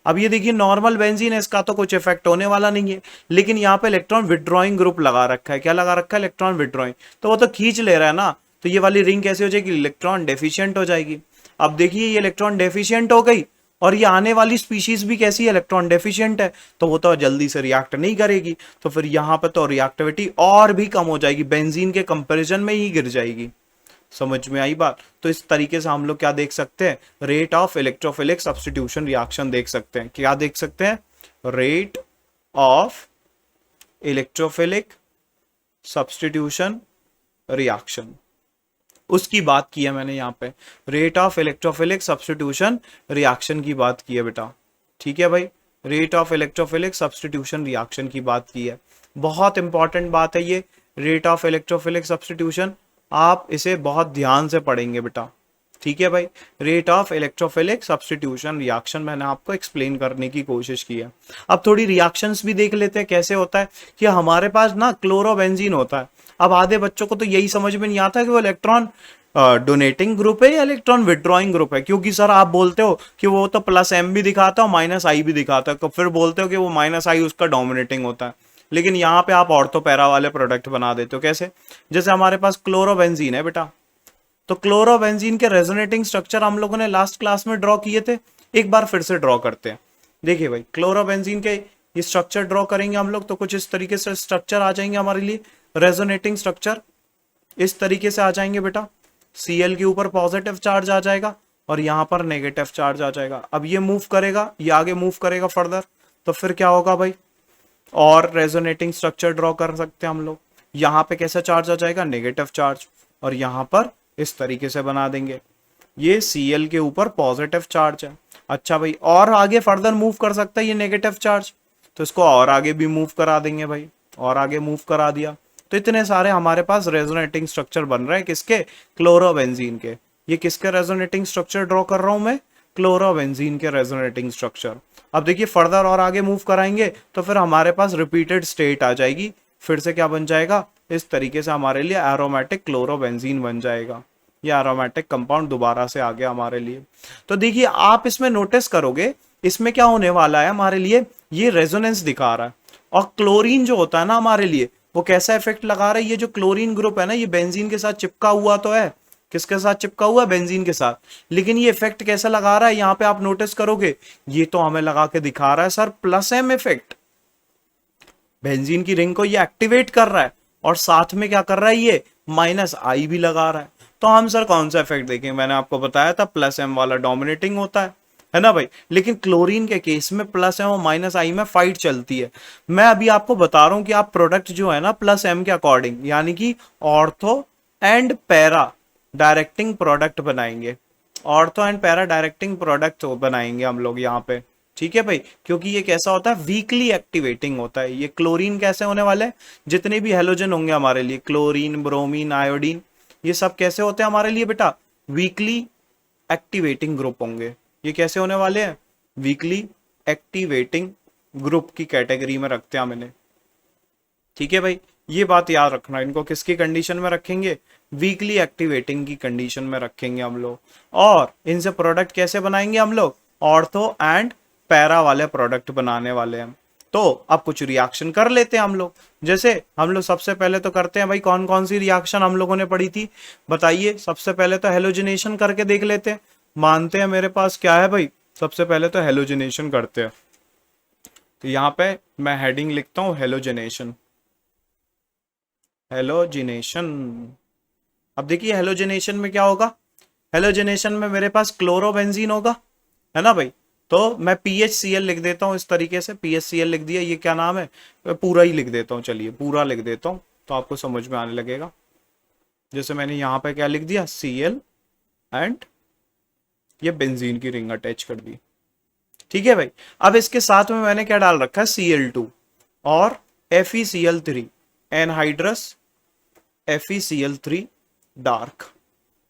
अब ये देखिए, नॉर्मल बेंजीन है, इसका तो कुछ इफेक्ट होने वाला नहीं है, लेकिन यहाँ पे इलेक्ट्रॉन विड्रॉइंग ग्रुप लगा रखा है। क्या लगा रखा है? इलेक्ट्रॉन विड्रॉइंग, तो वो तो खींच ले रहा है ना, तो ये वाली रिंग कैसी हो जाएगी? इलेक्ट्रॉन डेफिशिएंट हो जाएगी। अब देखिए, ये इलेक्ट्रॉन डेफिशिएंट हो गई, और ये आने वाली स्पीशीज भी कैसी है? इलेक्ट्रॉन डेफिशिएंट है, तो वो तो जल्दी से रिएक्ट नहीं करेगी, तो फिर यहाँ पे तो रिएक्टिविटी और भी कम हो जाएगी, बेंजीन के कंपैरिजन में ही गिर जाएगी। समझ में आई बात? तो इस तरीके से हम लोग क्या देख सकते हैं? Rate of electrophilic substitution reaction देख सकते हैं। क्या देख सकते हैं? Rate of electrophilic substitution reaction, उसकी बात की है मैंने यहाँ पे। Rate of electrophilic substitution reaction की बात की है बेटा। ठीक है भाई, rate of electrophilic substitution reaction की बात की है। बहुत इंपॉर्टेंट बात है ये, रेट ऑफ इलेक्ट्रोफिलिक सब्स्टिट्यूशन। आप इसे बहुत ध्यान से पढ़ेंगे बेटा। ठीक है भाई, rate of electrophilic substitution reaction मैंने आपको एक्सप्लेन करने की कोशिश की है। अब थोड़ी रिएक्शंस भी देख लेते हैं कैसे होता है। कि हमारे पास ना क्लोरोबेंजीन होता है। अब आधे बच्चों को तो यही समझ में नहीं आता कि वो इलेक्ट्रॉन डोनेटिंग ग्रुप है या इलेक्ट्रॉन विड्रॉइंग ग्रुप है, क्योंकि सर आप बोलते हो कि वो तो +m भी दिखाता है और -i भी दिखाता है, तो फिर बोलते हो कि वो -i उसका डोमिनेटिंग होता है। लेकिन यहाँ पे आप ऑर्थो पैरा वाले प्रोडक्ट बना देते हो। कैसे? जैसे हमारे पास क्लोरोबेंजीन है बेटा, तो क्लोरोबेंजीन के रेजोनेटिंग स्ट्रक्चर हम लोगों ने लास्ट क्लास में ड्रॉ किए थे, एक बार फिर से ड्रॉ करते हैं। देखिए भाई, क्लोरोबेंजीन के ये स्ट्रक्चर ड्रॉ करेंगे हम लोग, तो कुछ इस तरीके से स्ट्रक्चर आ जाएंगे हमारे लिए। रेजोनेटिंग स्ट्रक्चर इस तरीके से आ जाएंगे बेटा। Cl के ऊपर पॉजिटिव चार्ज आ जाएगा और यहाँ पर नेगेटिव चार्ज आ जाएगा। अब ये मूव करेगा, ये आगे मूव करेगा फर्दर, तो फिर क्या होगा भाई? और रेजोनेटिंग स्ट्रक्चर ड्रॉ कर सकते हैं हम लोग। यहाँ पे कैसा चार्ज आ जाएगा? नेगेटिव चार्ज, और यहाँ पर इस तरीके से बना देंगे। ये Cl के ऊपर पॉजिटिव चार्ज है। अच्छा भाई, और आगे फर्दर मूव कर सकता है ये नेगेटिव चार्ज, तो इसको और आगे भी मूव करा देंगे भाई, और आगे मूव करा दिया। तो इतने सारे हमारे पास रेजोनेटिंग स्ट्रक्चर बन रहे हैं। किसके? क्लोरोबेंजीन के। ये किसके रेजोनेटिंग स्ट्रक्चर ड्रॉ कर रहा हूं मैं? क्लोरोबेंजीन के रेजोनेटिंग स्ट्रक्चर। अब देखिए, फर्दर और आगे मूव कराएंगे तो फिर हमारे पास रिपीटेड स्टेट आ जाएगी। फिर से क्या बन जाएगा? इस तरीके से हमारे लिए एरोमेटिक क्लोरोबेंजीन बन जाएगा। ये एरोमेटिक कंपाउंड दोबारा से आ गया हमारे लिए। तो देखिए, आप इसमें नोटिस करोगे, इसमें क्या होने वाला है हमारे लिए? ये रेजोनेंस दिखा रहा है, और क्लोरीन जो होता है ना हमारे लिए, वो कैसा इफेक्ट लगा रहा है, ये जो क्लोरीन ग्रुप है ना ये बेंजीन के साथ चिपका हुआ तो है, किसके साथ चिपका हुआ है, बेंजीन के साथ, लेकिन ये इफेक्ट कैसा लगा रहा है, यहाँ पे आप नोटिस करोगे ये तो हमें लगा के दिखा रहा है sir plus M effect, benzene की रिंग को ये एक्टिवेट कर रहा है और साथ में क्या कर रहा है ये माइनस आई भी लगा रहा है। तो हम सर कौन सा इफेक्ट देखेंगे, मैंने आपको बताया था प्लस एम वाला डोमिनेटिंग होता है ना भाई, लेकिन क्लोरीन के केस में प्लस एम और माइनस आई में फाइट चलती है। मैं अभी आपको बता रहा हूं कि आप प्रोडक्ट जो है ना प्लस एम के अकॉर्डिंग यानी कि ortho and para directing product बनाएंगे, ortho and para directing product बनाएंगे हम लोग यहाँ पे, ठीक है भाई, क्योंकि ये कैसा होता है वीकली एक्टिवेटिंग होता है। ये क्लोरीन कैसे होने वाले हैं, जितने भी हेलोजन होंगे हमारे लिए क्लोरीन ब्रोमीन आयोडीन ये सब कैसे होते हैं हमारे लिए बेटा, वीकली एक्टिवेटिंग ग्रुप होंगे। ये कैसे होने वाले हैं, वीकली एक्टिवेटिंग ग्रुप की कैटेगरी में रखते हैं हम इन्हें, ठीक है भाई, ये बात याद रखना। इनको किसकी कंडीशन में रखेंगे, वीकली एक्टिवेटिंग की कंडीशन में रखेंगे हम लोग। और इनसे प्रोडक्ट कैसे बनाएंगे हम लोग, ऑर्थो एंड पैरा वाले प्रोडक्ट बनाने वाले हैं। तो अब कुछ रिएक्शन कर लेते हैं हम लोग, जैसे हम लोग सबसे पहले तो करते हैं भाई कौन कौन सी रिएक्शन हम लोगों ने पढ़ी थी, बताइए। सबसे पहले तो हेलोजिनेशन करके देख लेते हैं, मानते हैं मेरे पास क्या है भाई, सबसे पहले तो हेलोजिनेशन करते हैं। तो यहाँ पे मैं हेडिंग लिखता हूं हेलोजिनेशन, हेलोजिनेशन। अब देखिए हेलोजिनेशन में क्या होगा, हेलोजिनेशन में मेरे पास क्लोरोबेंजीन होगा, है ना भाई, तो मैं PHCl लिख देता हूं इस तरीके से, PHCl लिख दिया, ये क्या नाम है, मैं पूरा ही लिख देता हूं, चलिए पूरा लिख देता हूं तो आपको समझ में आने लगेगा। जैसे मैंने यहाँ पे क्या लिख दिया Cl एंड ये बेंजीन की रिंग अटैच कर दी, ठीक है भाई। अब इसके साथ में मैंने क्या डाल रखा है Cl2 और FeCl3 anhydrous FeCl3 dark,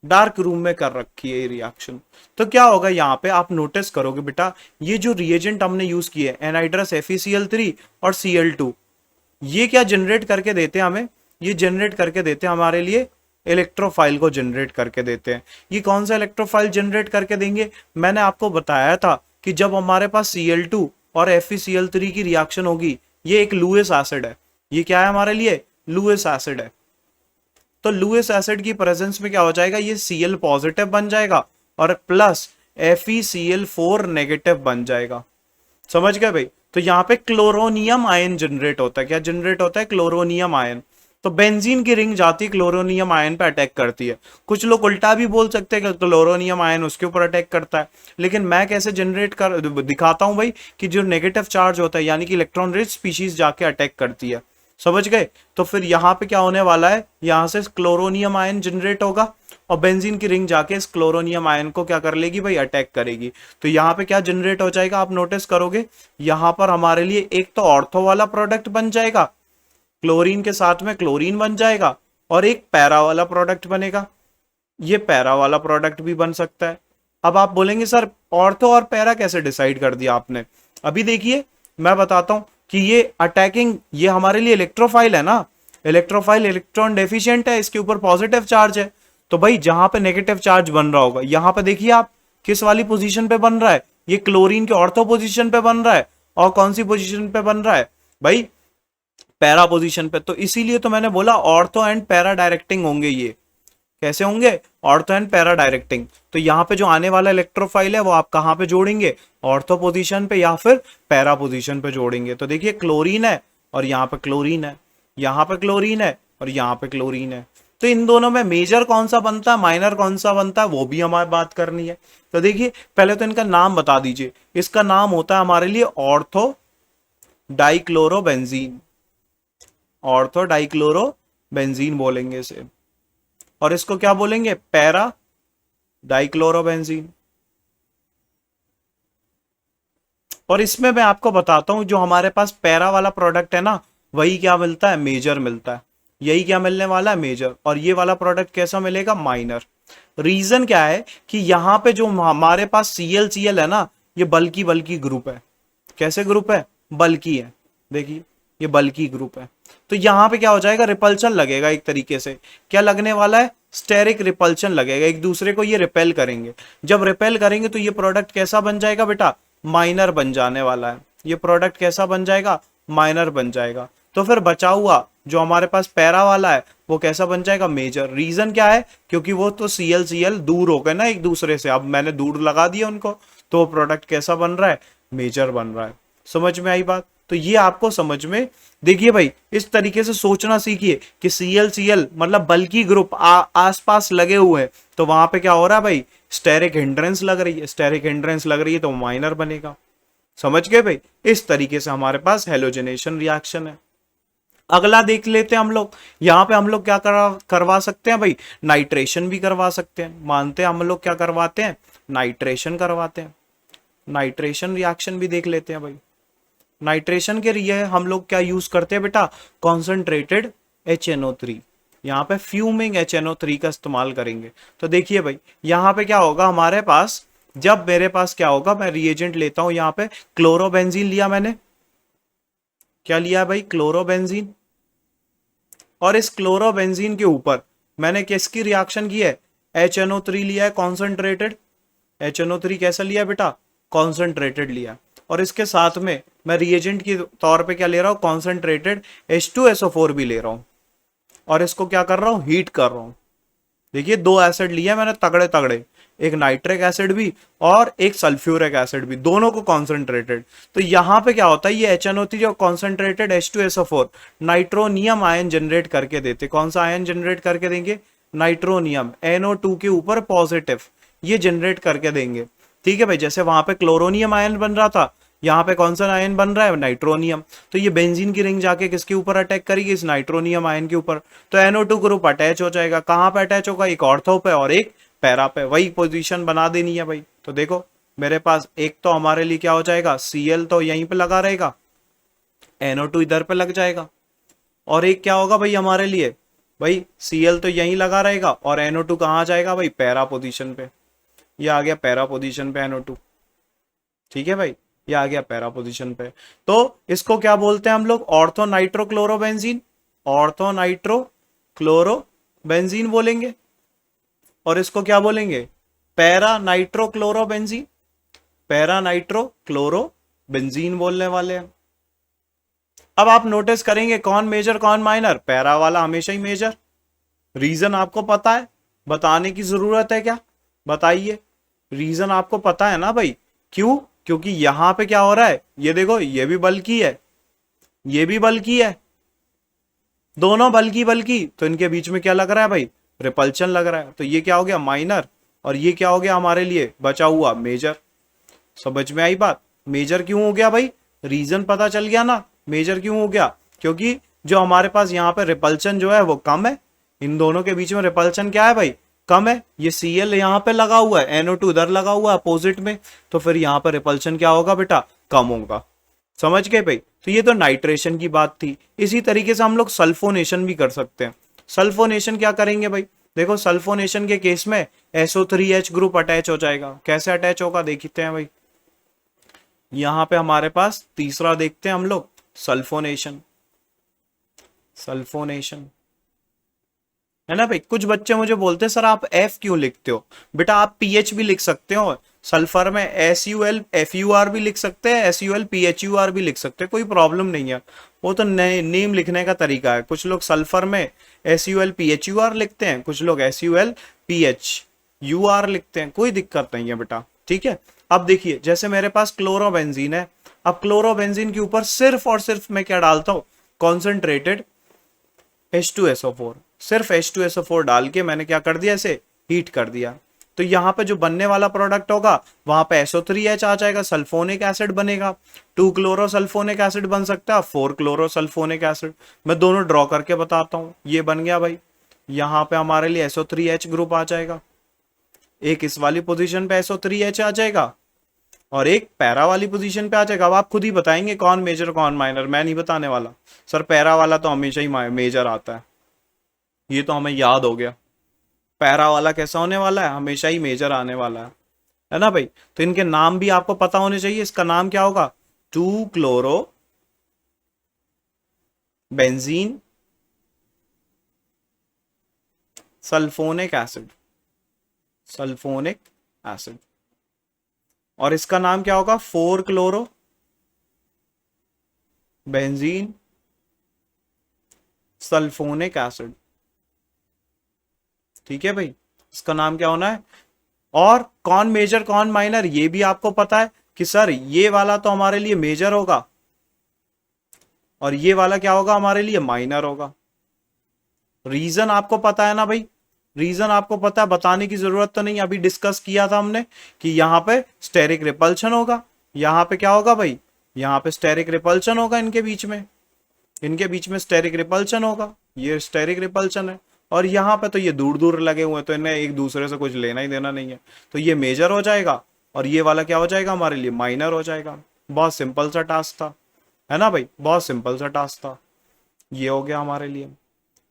dark room में कर रखी है ये रिएक्शन। तो क्या होगा यहाँ पे आप नोटिस करोगे बेटा, ये जो रिएजेंट हमने यूज किए एनहाइड्रस FeCl3 और Cl2 ये क्या जनरेट करके देते हैं हमें, ये जनरेट करके देते हैं हमारे लिए इलेक्ट्रोफाइल को जनरेट करके देते हैं। ये कौन सा इलेक्ट्रोफाइल जनरेट करके देंगे, मैंने आपको बताया था कि जब हमारे पास Cl2 और FeCl3 की रिएक्शन होगी, ये एक लुईस एसिड है, ये क्या है हमारे लिए लुईस एसिड है। तो लुईस एसिड की प्रेजेंस में क्या हो जाएगा, ये Cl पॉजिटिव बन जाएगा और प्लस FeCl4 नेगेटिव बन जाएगा, समझ गए भाई। तो यहाँ पे क्लोरोनियम आयन जनरेट होता है, क्या जनरेट होता है क्लोरोनियम आयन। तो बेंजीन की रिंग जाती है क्लोरोनियम आयन पे अटैक करती है। कुछ लोग उल्टा भी बोल सकते हैं कि क्लोरोनियम आयन उसके ऊपर अटैक करता है, लेकिन मैं कैसे जनरेट कर दिखाता हूं भाई कि जो नेगेटिव चार्ज होता है यानी कि इलेक्ट्रॉन रिच स्पीशीज जाके अटैक करती है, समझ गए। तो फिर यहाँ पे क्या होने वाला है, यहाँ से क्लोरोनियम आयन जनरेट होगा और बेंजीन की रिंग जाके इस क्लोरोनियम आयन को क्या कर लेगी भाई, अटैक करेगी। तो यहाँ पे क्या जनरेट हो जाएगा, आप नोटिस करोगे यहाँ पर हमारे लिए एक तो ऑर्थो वाला प्रोडक्ट बन जाएगा, क्लोरीन के साथ में क्लोरीन बन जाएगा, और एक पैरा वाला प्रोडक्ट बनेगा, ये पैरा वाला प्रोडक्ट भी बन सकता है। अब आप बोलेंगे सर ऑर्थो और पैरा कैसे डिसाइड कर दिया आपने, अभी देखिए मैं बताता हूं कि ये अटैकिंग, ये हमारे लिए इलेक्ट्रोफाइल है ना, इलेक्ट्रोफाइल इलेक्ट्रॉन डेफिशिएंट है, इसके ऊपर पॉजिटिव चार्ज है। तो भाई जहां पे नेगेटिव चार्ज बन रहा होगा, यहां पे देखिए आप किस वाली पोजीशन पे बन रहा है, ये क्लोरीन के ऑर्थो पोजीशन पे बन रहा है, और कौन सी पोजीशन पे बन रहा है भाई, पैरा पोजीशन पे। तो इसीलिए तो मैंने बोला ऑर्थो एंड पैरा डायरेक्टिंग होंगे, ये कैसे होंगे, ऑर्थो एंड पैरा डायरेक्टिंग। तो यहाँ पे जो आने वाला इलेक्ट्रोफाइल है वो आप कहाँ पे जोड़ेंगे, ऑर्थो पोजीशन पे या फिर पैरा पोजीशन पे जोड़ेंगे। तो देखिए क्लोरीन है और यहाँ पे क्लोरीन है, यहाँ पे क्लोरीन है और यहाँ पे क्लोरीन है। तो इन दोनों में मेजर कौन सा बनता है, माइनर कौन सा बनता है, वो भी हमारे बात करनी है। तो देखिए पहले तो इनका नाम बता दीजिए, इसका नाम होता है हमारे लिए ऑर्थो डाइक्लोरोबेंजीन, ऑर्थो डाइक्लोरोबेंजीन बोलेंगे इसे, और इसको क्या बोलेंगे, पैरा डाइक्लोरोबेंजीन। और इसमें मैं आपको बताता हूं जो हमारे पास पैरा वाला प्रोडक्ट है ना, वही क्या मिलता है, मेजर मिलता है, यही क्या मिलने वाला है, मेजर। और ये वाला प्रोडक्ट कैसा मिलेगा, माइनर। रीजन क्या है कि यहां पे जो हमारे पास Cl है ना, ये बल्कि बल्कि ग्रुप है, कैसे ग्रुप है, बल्कि है, देखिए ये बल्कि ग्रुप है। तो यहां पे क्या हो जाएगा, रिपल्शन लगेगा एक तरीके से, क्या लगने वाला है, स्टेरिक रिपल्शन लगेगा, एक दूसरे को ये रिपेल करेंगे। जब रिपेल करेंगे तो ये प्रोडक्ट कैसा बन जाएगा बेटा, माइनर बन जाने वाला है, ये प्रोडक्ट कैसा बन जाएगा, माइनर बन जाएगा। तो फिर बचा हुआ जो हमारे पास पैरा वाला है वो कैसा बन जाएगा, मेजर। रीजन क्या है, क्योंकि वो तो CL दूर हो गए ना एक दूसरे से, अब मैंने दूर लगा दिया उनको, तो वो प्रोडक्ट कैसा बन रहा है, मेजर बन रहा है। समझ में आई बात? तो ये आपको समझ में, देखिए भाई इस तरीके से सोचना सीखिए कि CL मतलब बल्कि ग्रुप आसपास लगे हुए हैं, तो वहां पे क्या हो रहा है भाई, स्टेरिक हिंड्रेंस लग रही है, स्टेरिक हिंड्रेंस लग रही है तो माइनर बनेगा। समझ गए भाई? इस तरीके से हमारे पास हेलोजनेशन रिएक्शन है। अगला देख लेते हैं हम लोग। यहां पे हम लोग क्या करवा सकते हैं भाई, नाइट्रेशन भी करवा सकते हैं। मानते हैं हम लोग क्या करवाते हैं, नाइट्रेशन करवाते हैं। नाइट्रेशन रिएक्शन भी देख लेते हैं भाई। नाइट्रेशन के लिए हम लोग क्या यूज करते हैं बेटा, कॉन्सेंट्रेटेड HNO3। यहाँ पे फ्यूमिंग HNO3 का इस्तेमाल करेंगे। तो देखिए भाई यहाँ पे क्या होगा हमारे पास, जब मेरे पास क्या होगा, मैं रिएजेंट लेता हूं यहाँ पे, क्लोरोबेंजीन लिया मैंने, क्या लिया भाई, क्लोरोबेंजीन। और इस क्लोरोबेंजीन के ऊपर मैंने किसकी रिएक्शन की है, HNO3 लिया है कॉन्सेंट्रेटेड। HNO3 कैसा लिया बेटा, कॉन्सेंट्रेटेड लिया। और इसके साथ में मैं रिएजेंट के तौर पे क्या ले रहा हूं, कॉन्सेंट्रेटेड H2SO4 भी ले रहा हूं। और इसको क्या कर रहा हूं, हीट कर रहा हूं। देखिए दो एसिड लिए मैंने तगड़े तगड़े, एक नाइट्रिक एसिड भी और एक सल्फ्यूरिक एसिड भी, दोनों को कॉन्सेंट्रेटेड। तो यहां पे क्या होता है, ये HNO3 और concentrated H2SO4 nitronium ion generate करके देते। कौन सा आयन जनरेट करके देंगे, नाइट्रोनियम, NO2 के ऊपर पॉजिटिव, ये जनरेट करके देंगे। ठीक है भाई, जैसे वहां पे क्लोरोनियम आयन बन रहा था, यहाँ पे कौन सा आयन बन रहा है, नाइट्रोनियम। तो ये बेंजीन की रिंग जाके किसके ऊपर अटैक करेगी, इस नाइट्रोनियम आयन के ऊपर। तो NO2 ग्रुप अटैच हो जाएगा। कहां पे अटैच होगा, एक ऑर्थो पे और एक पैरा पे, वही पोजीशन बना देनी है भाई। तो देखो मेरे पास एक तो हमारे लिए क्या हो जाएगा, Cl तो यहीं पे लगा रहेगा, NO2 इधर पे लग जाएगा। और एक क्या होगा भाई हमारे लिए, भाई Cl तो यहीं लगा रहेगा और NO2 कहाँ जाएगा भाई, पैरा पोजीशन पे। ये आ गया पैरा पोजीशन पे NO2। ठीक है भाई, ये आ गया पैरा पोजीशन पे। तो इसको क्या बोलते हैं हम लोग, ortho nitro chlorobenzene, ortho nitro chlorobenzene बोलेंगे। और इसको क्या बोलेंगे, para nitro chlorobenzene, para nitro chlorobenzene बोलने वाले हैं। अब आप नोटिस करेंगे कौन मेजर कौन माइनर, पैरा वाला हमेशा ही मेजर। रीजन आपको पता है, बताने की जरूरत है क्या, बताइए। रीजन आपको पता है ना भाई, क्यों, क्योंकि यहां पे क्या हो रहा है, ये देखो ये भी बल्कि है, ये भी बल्कि है, दोनों बल्कि बल्कि, तो इनके बीच में क्या लग रहा है भाई, रिपल्शन लग रहा है। तो ये क्या हो गया, माइनर, और ये क्या हो गया हमारे लिए बचा हुआ, मेजर। समझ में आई बात, मेजर क्यों हो गया भाई, रीजन पता चल गया ना, मेजर क्यों हो गया, क्योंकि जो हमारे पास यहाँ पे रिपल्शन जो है वो कम है, इन दोनों के बीच में रिपल्शन क्या है भाई, कम है। ये Cl यहाँ पे लगा हुआ है, NO2 इधर लगा हुआ है अपोजिट में, तो फिर यहाँ पे रिपल्शन क्या होगा बेटा, कम होगा। समझ गए भाई? तो ये तो नाइट्रेशन की बात थी। इसी तरीके से हम लोग सल्फोनेशन भी कर सकते हैं। सल्फोनेशन क्या करेंगे भाई, देखो सल्फोनेशन के केस में SO3H ग्रुप अटैच हो जाएगा। कैसे अटैच होगा देखते हैं भाई, यहां पे हमारे पास तीसरा देखते हैं हम लोग, सल्फोनेशन। सल्फोनेशन है ना भाई, कुछ बच्चे मुझे बोलते हैं सर आप F क्यों लिखते हो, बेटा आप PH भी लिख सकते हो, सल्फर में SUL FUR भी लिख सकते हैं, SUL PHUR भी लिख सकते हैं, कोई प्रॉब्लम नहीं है। वो तो नेम लिखने का तरीका है। कुछ लोग सल्फर में SUL PHUR लिखते हैं, कुछ लोग SUL PHUR लिखते हैं, कोई दिक्कत नहीं है बेटा। ठीक है, अब देखिए जैसे मेरे पास क्लोरोबेंजीन है, अब क्लोरोबेंजीन के ऊपर सिर्फ और सिर्फ मैं क्या डालता हूं, कॉन्सेंट्रेटेड H2SO4, सिर्फ H2SO4 डाल के मैंने क्या कर दिया, इसे हीट कर दिया। तो यहाँ पे जो बनने वाला प्रोडक्ट होगा वहां पे SO3H आ जाएगा, सल्फोनिक एसिड बनेगा। 2 क्लोरोसल्फोनिक एसिड बन सकता है, 4 क्लोरोसल्फोनिक एसिड। मैं दोनों ड्रॉ करके बताता हूँ, ये बन गया भाई। यहाँ पे हमारे लिए SO3H ग्रुप आ जाएगा, एक इस वाली पोजीशन पे SO3H आ जाएगा और एक पैरा वाली पोजीशन पे आ जाएगा। अब आप खुद ही बताएंगे कौन मेजर कौन माइनर, मैं नहीं बताने वाला। सर पैरा वाला तो हमेशा ही मेजर आता है, ये तो हमें याद हो गया। पैरा वाला कैसा होने वाला है, हमेशा ही मेजर आने वाला है ना भाई। तो इनके नाम भी आपको पता होने चाहिए। इसका नाम क्या होगा, 2 chloro benzene sulphonic acid, sulphonic acid. और इसका नाम क्या होगा, 4 क्लोरो बेंजीन सल्फोनिक एसिड। ठीक है भाई, इसका नाम क्या होना है। और कौन मेजर कौन माइनर ये भी आपको पता है कि सर ये वाला तो हमारे लिए मेजर होगा और ये वाला क्या होगा हमारे लिए माइनर होगा। रीजन आपको पता है ना भाई, रीजन आपको पता है, बताने की जरूरत तो नहीं, अभी डिस्कस किया था हमने कि यहां पे स्टेरिक रिपल्शन होगा, यहां पे क्या होगा भाई, यहां पे स्टेरिक रिपल्शन होगा, इनके बीच में स्टेरिक रिपल्शन होगा, ये स्टेरिक रिपल्शन है। और यहाँ पे तो ये दूर दूर लगे हुए हैं तो इन्हें एक दूसरे से कुछ लेना ही देना नहीं है, तो ये मेजर हो जाएगा और ये वाला क्या हो जाएगा हमारे लिए, माइनर हो जाएगा। बहुत सिंपल सा टास्क था, है ना भाई, बहुत सिंपल सा टास्क था, ये हो गया हमारे लिए।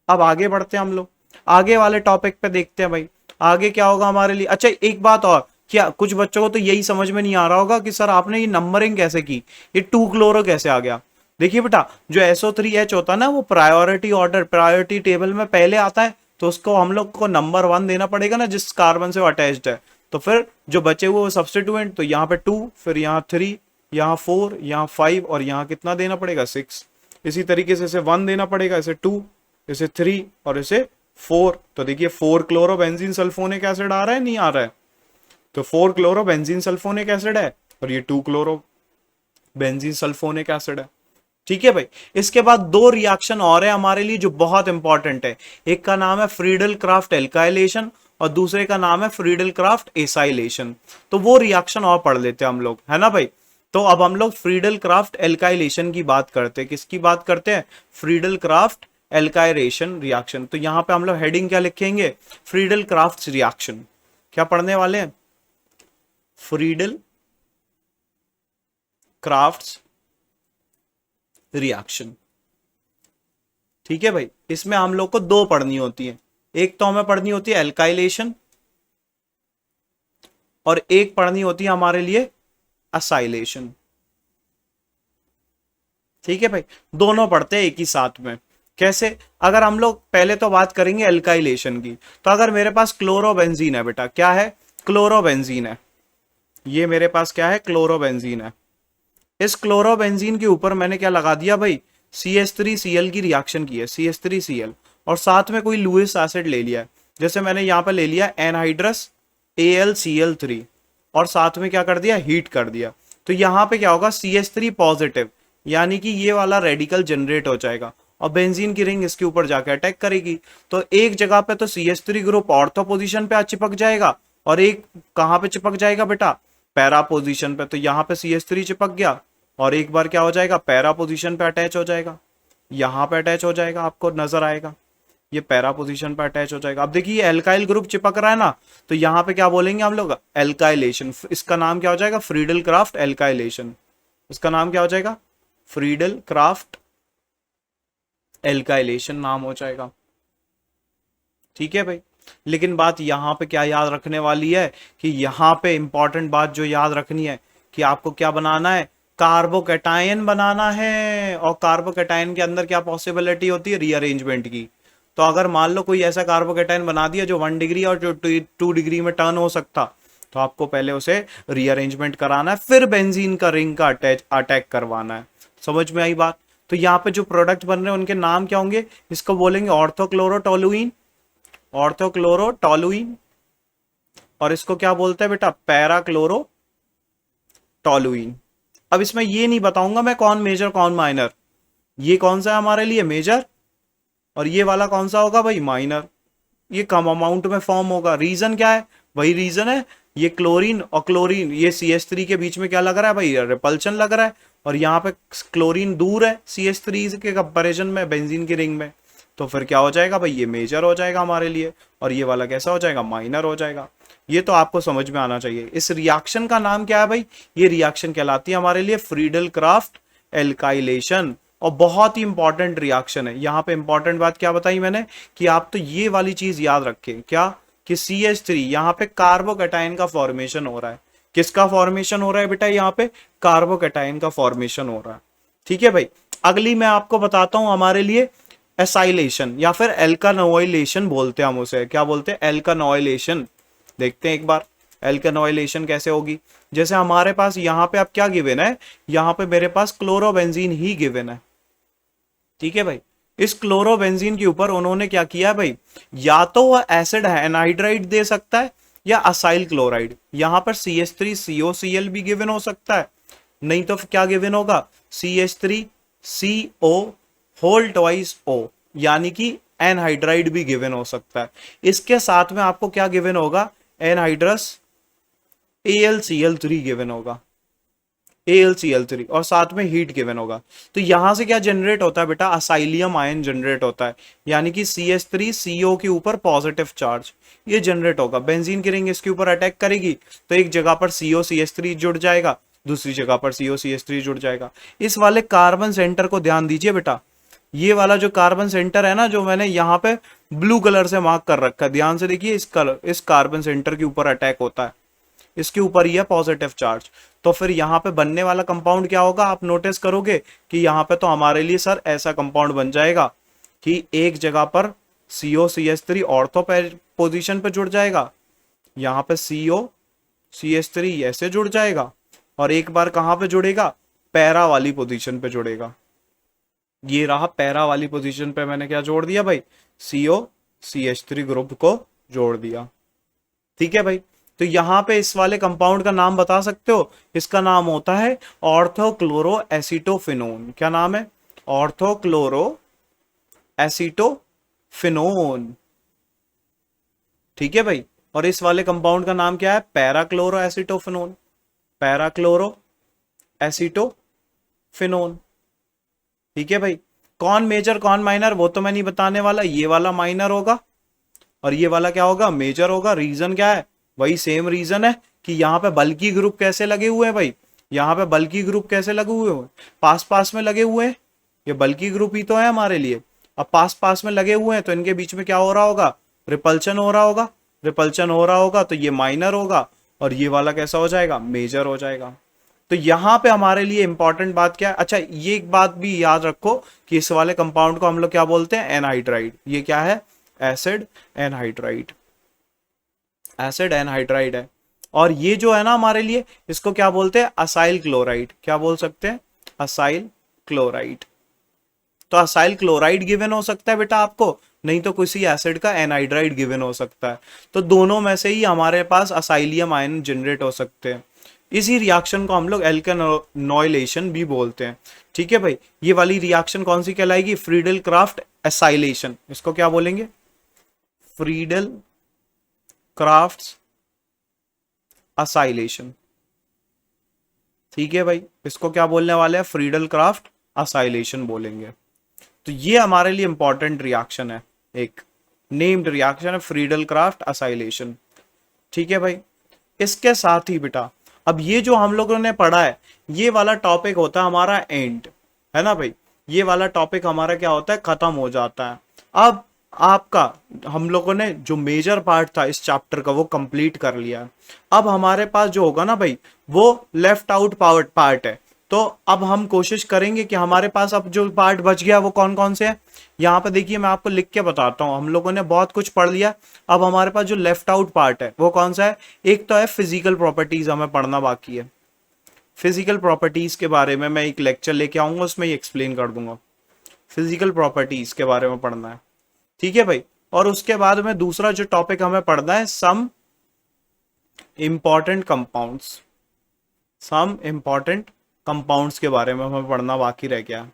अब आगे बढ़ते हैं हम लोग, आगे वाले टॉपिक पे देखते हैं भाई आगे क्या होगा हमारे लिए। अच्छा एक बात और, क्या कुछ बच्चों को तो यही समझ में नहीं आ रहा होगा कि सर आपने ये नंबरिंग कैसे की, ये 2 क्लोरो कैसे आ गया। देखिए बेटा, जो SO3H होता है ना, वो प्रायोरिटी ऑर्डर, प्रायोरिटी टेबल में पहले आता है, तो उसको हम लोग को नंबर 1 देना पड़ेगा ना, जिस कार्बन से वो अटैच्ड है। तो फिर जो बचे हुए सब्स्टिट्यूएंट, तो यहाँ पे 2, फिर यहाँ 3, यहाँ 4, यहाँ 5 और यहाँ कितना देना पड़ेगा, 6। इसी तरीके से इसे 1 देना पड़ेगा, इसे 2, इसे 3 और इसे 4। तो देखिए 4 क्लोरो बेंजीन सल्फोनिक एसिड आ रहा है, नहीं आ रहा है, तो 4 क्लोरो बेंजीन सल्फोनिक एसिड है और ये 2 क्लोरो बेंजीन सल्फोनिक एसिड है। ठीक है भाई, इसके बाद 2 रिएक्शन और है हमारे लिए जो बहुत इंपॉर्टेंट है, एक का नाम है फ्रीडल क्राफ्ट एल्काइलेशन और दूसरे का नाम है फ्रीडल क्राफ्ट एसाइलेशन। तो वो रिएक्शन और पढ़ लेते हैं हम लोग, है ना भाई। तो अब हम लोग फ्रीडल क्राफ्ट एल्काइलेशन की बात करते हैं, किसकी बात करते हैं, फ्रीडल क्राफ्ट एल्काइलेशन रिएक्शन। तो यहां पे हम लोग हेडिंग क्या लिखेंगे, फ्रीडल क्राफ्ट रिएक्शन। क्या पढ़ने वाले हैं, फ्रीडल क्राफ्ट रिएक्शन। ठीक है भाई, इसमें हम लोग को 2 पढ़नी होती है, एक तो हमें पढ़नी होती है एल्काइलेशन और एक पढ़नी होती है हमारे लिए असाइलेशन। ठीक है भाई, दोनों पढ़ते हैं एक ही साथ में। कैसे, अगर हम लोग पहले तो बात करेंगे एल्काइलेशन की, तो अगर मेरे पास क्लोरोबेंजीन है बेटा, क्या है, क्लोरोबेंजीन है, ये मेरे पास क्या है, क्लोरोबेंजीन है। इस क्लोरोबेंजीन के ऊपर मैंने क्या लगा दिया भाई, CH3Cl की रिएक्शन की है, CH3Cl, और साथ में कोई लुइस एसिड ले लिया है, जैसे मैंने यहां पर ले लिया एनहाइड्रस AlCl3 और साथ में क्या कर दिया, हीट कर दिया। तो यहां पे क्या होगा, CH3 पॉजिटिव, यानी कि ये वाला रेडिकल जनरेट हो जाएगा और बेंजीन की रिंग इसके ऊपर जाकर अटैक करेगी। तो एक जगह पे तो CH3 ग्रुप ऑर्थो पोजीशन पे चिपक जाएगा और एक कहां पे चिपक जाएगा बेटा, पैरा पोजीशन पे। तो यहां पे CH3 चिपक गया और एक बार क्या हो जाएगा, पैरा पोजीशन पे अटैच हो जाएगा, यहां पे अटैच हो जाएगा, आपको नजर आएगा ये पैरा पोजीशन पे अटैच हो जाएगा। अब देखिए ये एल्काइल ग्रुप चिपक रहा है ना, तो यहां पे क्या बोलेंगे हम लोग, एल्काइलेशन। इसका नाम क्या हो जाएगा, फ्रीडल क्राफ्ट एल्काइलेशन। इसका नाम क्या हो जाएगा, फ्रीडल क्राफ्ट एल्काइलेशन नाम हो जाएगा। ठीक है भाई, लेकिन बात यहां पे क्या याद रखने वाली है कि यहां पे इंपॉर्टेंट बात जो याद रखनी है कि आपको क्या बनाना है, कार्बोकैटायन बनाना है। और कार्बोकैटायन के अंदर क्या पॉसिबिलिटी होती है, रीअरेंजमेंट की। तो अगर मान लो कोई ऐसा कार्बोकैटायन बना दिया जो 1 डिग्री और जो 2 डिग्री में टर्न हो सकता, तो आपको पहले उसे रीअरेंजमेंट कराना है, फिर बेंजीन का रिंग का अटैक करवाना है। समझ में आई बात। तो यहाँ पे जो प्रोडक्ट बन रहे हैं उनके नाम क्या होंगे, इसको बोलेंगे ऑर्थोक्लोरोटोलुइन, ऑर्थोक्लोरोटोलुइन, और इसको क्या बोलते हैं बेटा, पैराक्लोरोटोलुइन। अब इसमें ये नहीं बताऊंगा मैं कौन मेजर कौन माइनर, ये कौन सा है हमारे लिए मेजर और ये वाला कौन सा होगा भाई माइनर। ये कम अमाउंट में फॉर्म होगा। रीजन क्या है, वही रीजन है, ये क्लोरीन और क्लोरीन, ये CH3 के बीच में क्या लग रहा है भाई, रिपल्शन लग रहा है, और यहाँ पे क्लोरीन दूर है CH3 के कंपेरिजन में बेंजीन की रिंग में। तो फिर क्या हो जाएगा भाई, ये मेजर हो जाएगा हमारे लिए और ये वाला कैसा हो जाएगा, माइनर हो जाएगा। ये तो आपको समझ में आना चाहिए। इस रिएक्शन का नाम क्या है भाई, ये रिएक्शन कहलाती है हमारे लिए फ्रीडल क्राफ्ट एल्काइलेशन, और बहुत ही इंपॉर्टेंट रिएक्शन है। यहाँ पे इंपॉर्टेंट बात क्या बताई मैंने कि आप तो ये वाली चीज याद रखें, क्या कि CH3 यहाँ पे कार्बोकैटायन का फॉर्मेशन हो रहा है। किसका फॉर्मेशन हो रहा है बेटा, यहाँ पे कार्बोकैटायन का फॉर्मेशन हो रहा है। ठीक है भाई, अगली मैं आपको बताता हूं हमारे लिए एसाइलेशन या फिर एल्कानोइलेशन बोलते हैं हम उसे। क्या बोलते हैं, एल्कानोइलेशन। देखते हैं एक बार एल्कानोइलेशन कैसे होगी। जैसे हमारे पास यहाँ पे अब क्या गिवन है, यहाँ पे मेरे पास क्लोरोबेंजीन ही गिवन है। ठीक है भाई, इस क्लोरोबेंजीन के ऊपर उन्होंने क्या किया भाई, या तो वह एसिड एनहाइड्राइड दे सकता है या असाइल क्लोराइड। यहां पर CH3COCl भी गिवन हो सकता है, नहीं तो क्या गिवन होगा, CH3CO होल ट्वाइस O, यानी कि एनहाइड्राइड भी गिवन हो सकता है। इसके साथ में आपको क्या गिवन होगा, एनहाइड्रस AlCl3 गिवन होगा, AlCl3, और साथ में हीट गिवन होगा। तो यहां से क्या जनरेट होता है बेटा, असाइलियम आयन जनरेट होता है, यानी कि CH3CO के ऊपर पॉजिटिव चार्ज ये जनरेट होगा। बेंजीन की रिंग इसके ऊपर अटैक करेगी तो एक जगह पर COCH3 जुड़ जाएगा, दूसरी जगह पर COCH3 जुड़ जाएगा। इस वाले कार्बन सेंटर को ध्यान दीजिए बेटा, ये वाला जो कार्बन सेंटर है ना, जो मैंने यहाँ पे ब्लू कलर से मार्क कर रखा है, ध्यान से देखिए, इस कार्बन सेंटर के ऊपर अटैक होता है, इसके ऊपर ही है पॉजिटिव चार्ज। तो फिर यहाँ पे बनने वाला कंपाउंड क्या होगा, आप नोटिस करोगे कि यहाँ पे तो हमारे लिए सर ऐसा कंपाउंड बन जाएगा कि एक जगह पर COCH3 ऑर्थो पोजीशन पे जुड़ जाएगा, यहाँ पे COCH3 ऐसे जुड़ जाएगा, और एक बार कहाँ पे जुड़ेगा, पैरा वाली पोजीशन पे जुड़ेगा। ये रहा पैरा वाली पोजीशन पे मैंने क्या जोड़ दिया भाई, COCH3 ग्रुप को जोड़ दिया। ठीक है भाई, तो यहां पे इस वाले कंपाउंड का नाम बता सकते हो, इसका नाम होता है ऑर्थोक्लोरो एसीटोफिनोन। क्या नाम है, ऑर्थोक्लोरो एसीटोफिनोन। ठीक है भाई, और इस वाले कंपाउंड का नाम क्या है, पैराक्लोरो एसीटोफिनोन, पैराक्लोरो एसीटोफिनोन। ठीक है भाई, कौन मेजर कौन माइनर वो तो मैं नहीं बताने वाला, ये वाला माइनर होगा और ये वाला क्या होगा, मेजर होगा। रीजन क्या है, वही सेम रीजन है कि यहाँ पे बल्कि ग्रुप कैसे लगे हुए हैं भाई, यहाँ पे बल्कि ग्रुप कैसे लगे हुए हैं, पास पास में लगे हुए हैं, ये बल्कि ग्रुप ही तो है हमारे लिए। अब पास पास में लगे हुए हैं तो इनके बीच में क्या हो रहा होगा, रिपल्शन हो रहा होगा, रिपल्शन हो रहा होगा तो ये माइनर होगा और ये वाला कैसा हो जाएगा, मेजर हो जाएगा। तो यहां पे हमारे लिए इंपॉर्टेंट बात क्या है, अच्छा ये एक बात भी याद रखो कि इस वाले कंपाउंड को हम लोग क्या बोलते हैं, एनहाइड्राइड। ये क्या है, एसिड एनहाइड्राइड, एसिड एनहाइड्राइड है। और ये जो है ना हमारे लिए, इसको क्या बोलते हैं, असाइल क्लोराइड। क्या बोल सकते हैं, असाइल क्लोराइड। तो असाइल क्लोराइड गिवन हो सकता है बेटा आपको, नहीं तो किसी एसिड का एनहाइड्राइड गिवन हो सकता है। तो दोनों में से ही हमारे पास असाइलियम आयन जनरेट हो सकते हैं। इसी रिएक्शन को हम लोग एल्केनोइलेशन भी बोलते हैं। ठीक है भाई, ये वाली रिएक्शन कौन सी कहलाएगी, फ्रीडल क्राफ्ट एसाइलेशन। इसको क्या बोलेंगे, फ्रीडल क्राफ्ट्स असाइलेशन। ठीक है भाई, इसको क्या बोलने वाले हैं, फ्रीडल क्राफ्ट असाइलेशन बोलेंगे। तो ये हमारे लिए इंपॉर्टेंट रिएक्शन है, एक नेम्ड रिएक्शन है फ्रीडल क्राफ्ट असाइलेशन। ठीक है भाई, इसके साथ ही बेटा अब ये जो हम लोगों ने पढ़ा है, ये वाला टॉपिक होता है हमारा एंड, है ना भाई, ये वाला टॉपिक हमारा क्या होता है, खत्म हो जाता है। अब आपका हम लोगों ने जो मेजर पार्ट था इस चैप्टर का वो कंप्लीट कर लिया। अब हमारे पास जो होगा ना भाई, वो लेफ्ट आउट पार्ट है। तो अब हम कोशिश करेंगे कि हमारे पास अब जो पार्ट बच गया वो कौन कौन से हैं। यहाँ पे देखिए मैं आपको लिख के बताता हूँ, हम लोगों ने बहुत कुछ पढ़ लिया। अब हमारे पास जो लेफ्ट आउट पार्ट है वो कौन सा है, एक तो है फिजिकल प्रॉपर्टीज, हमें पढ़ना बाकी है। फिजिकल प्रॉपर्टीज के बारे में मैं एक लेक्चर लेके आऊंगा, उसमें ही एक्सप्लेन कर दूंगा। फिजिकल प्रॉपर्टीज के बारे में पढ़ना है, ठीक है भाई। और उसके बाद में दूसरा जो टॉपिक हमें पढ़ना है, some important compounds. Some important compounds के बारे में हमें पढ़ना बाकी रह गया,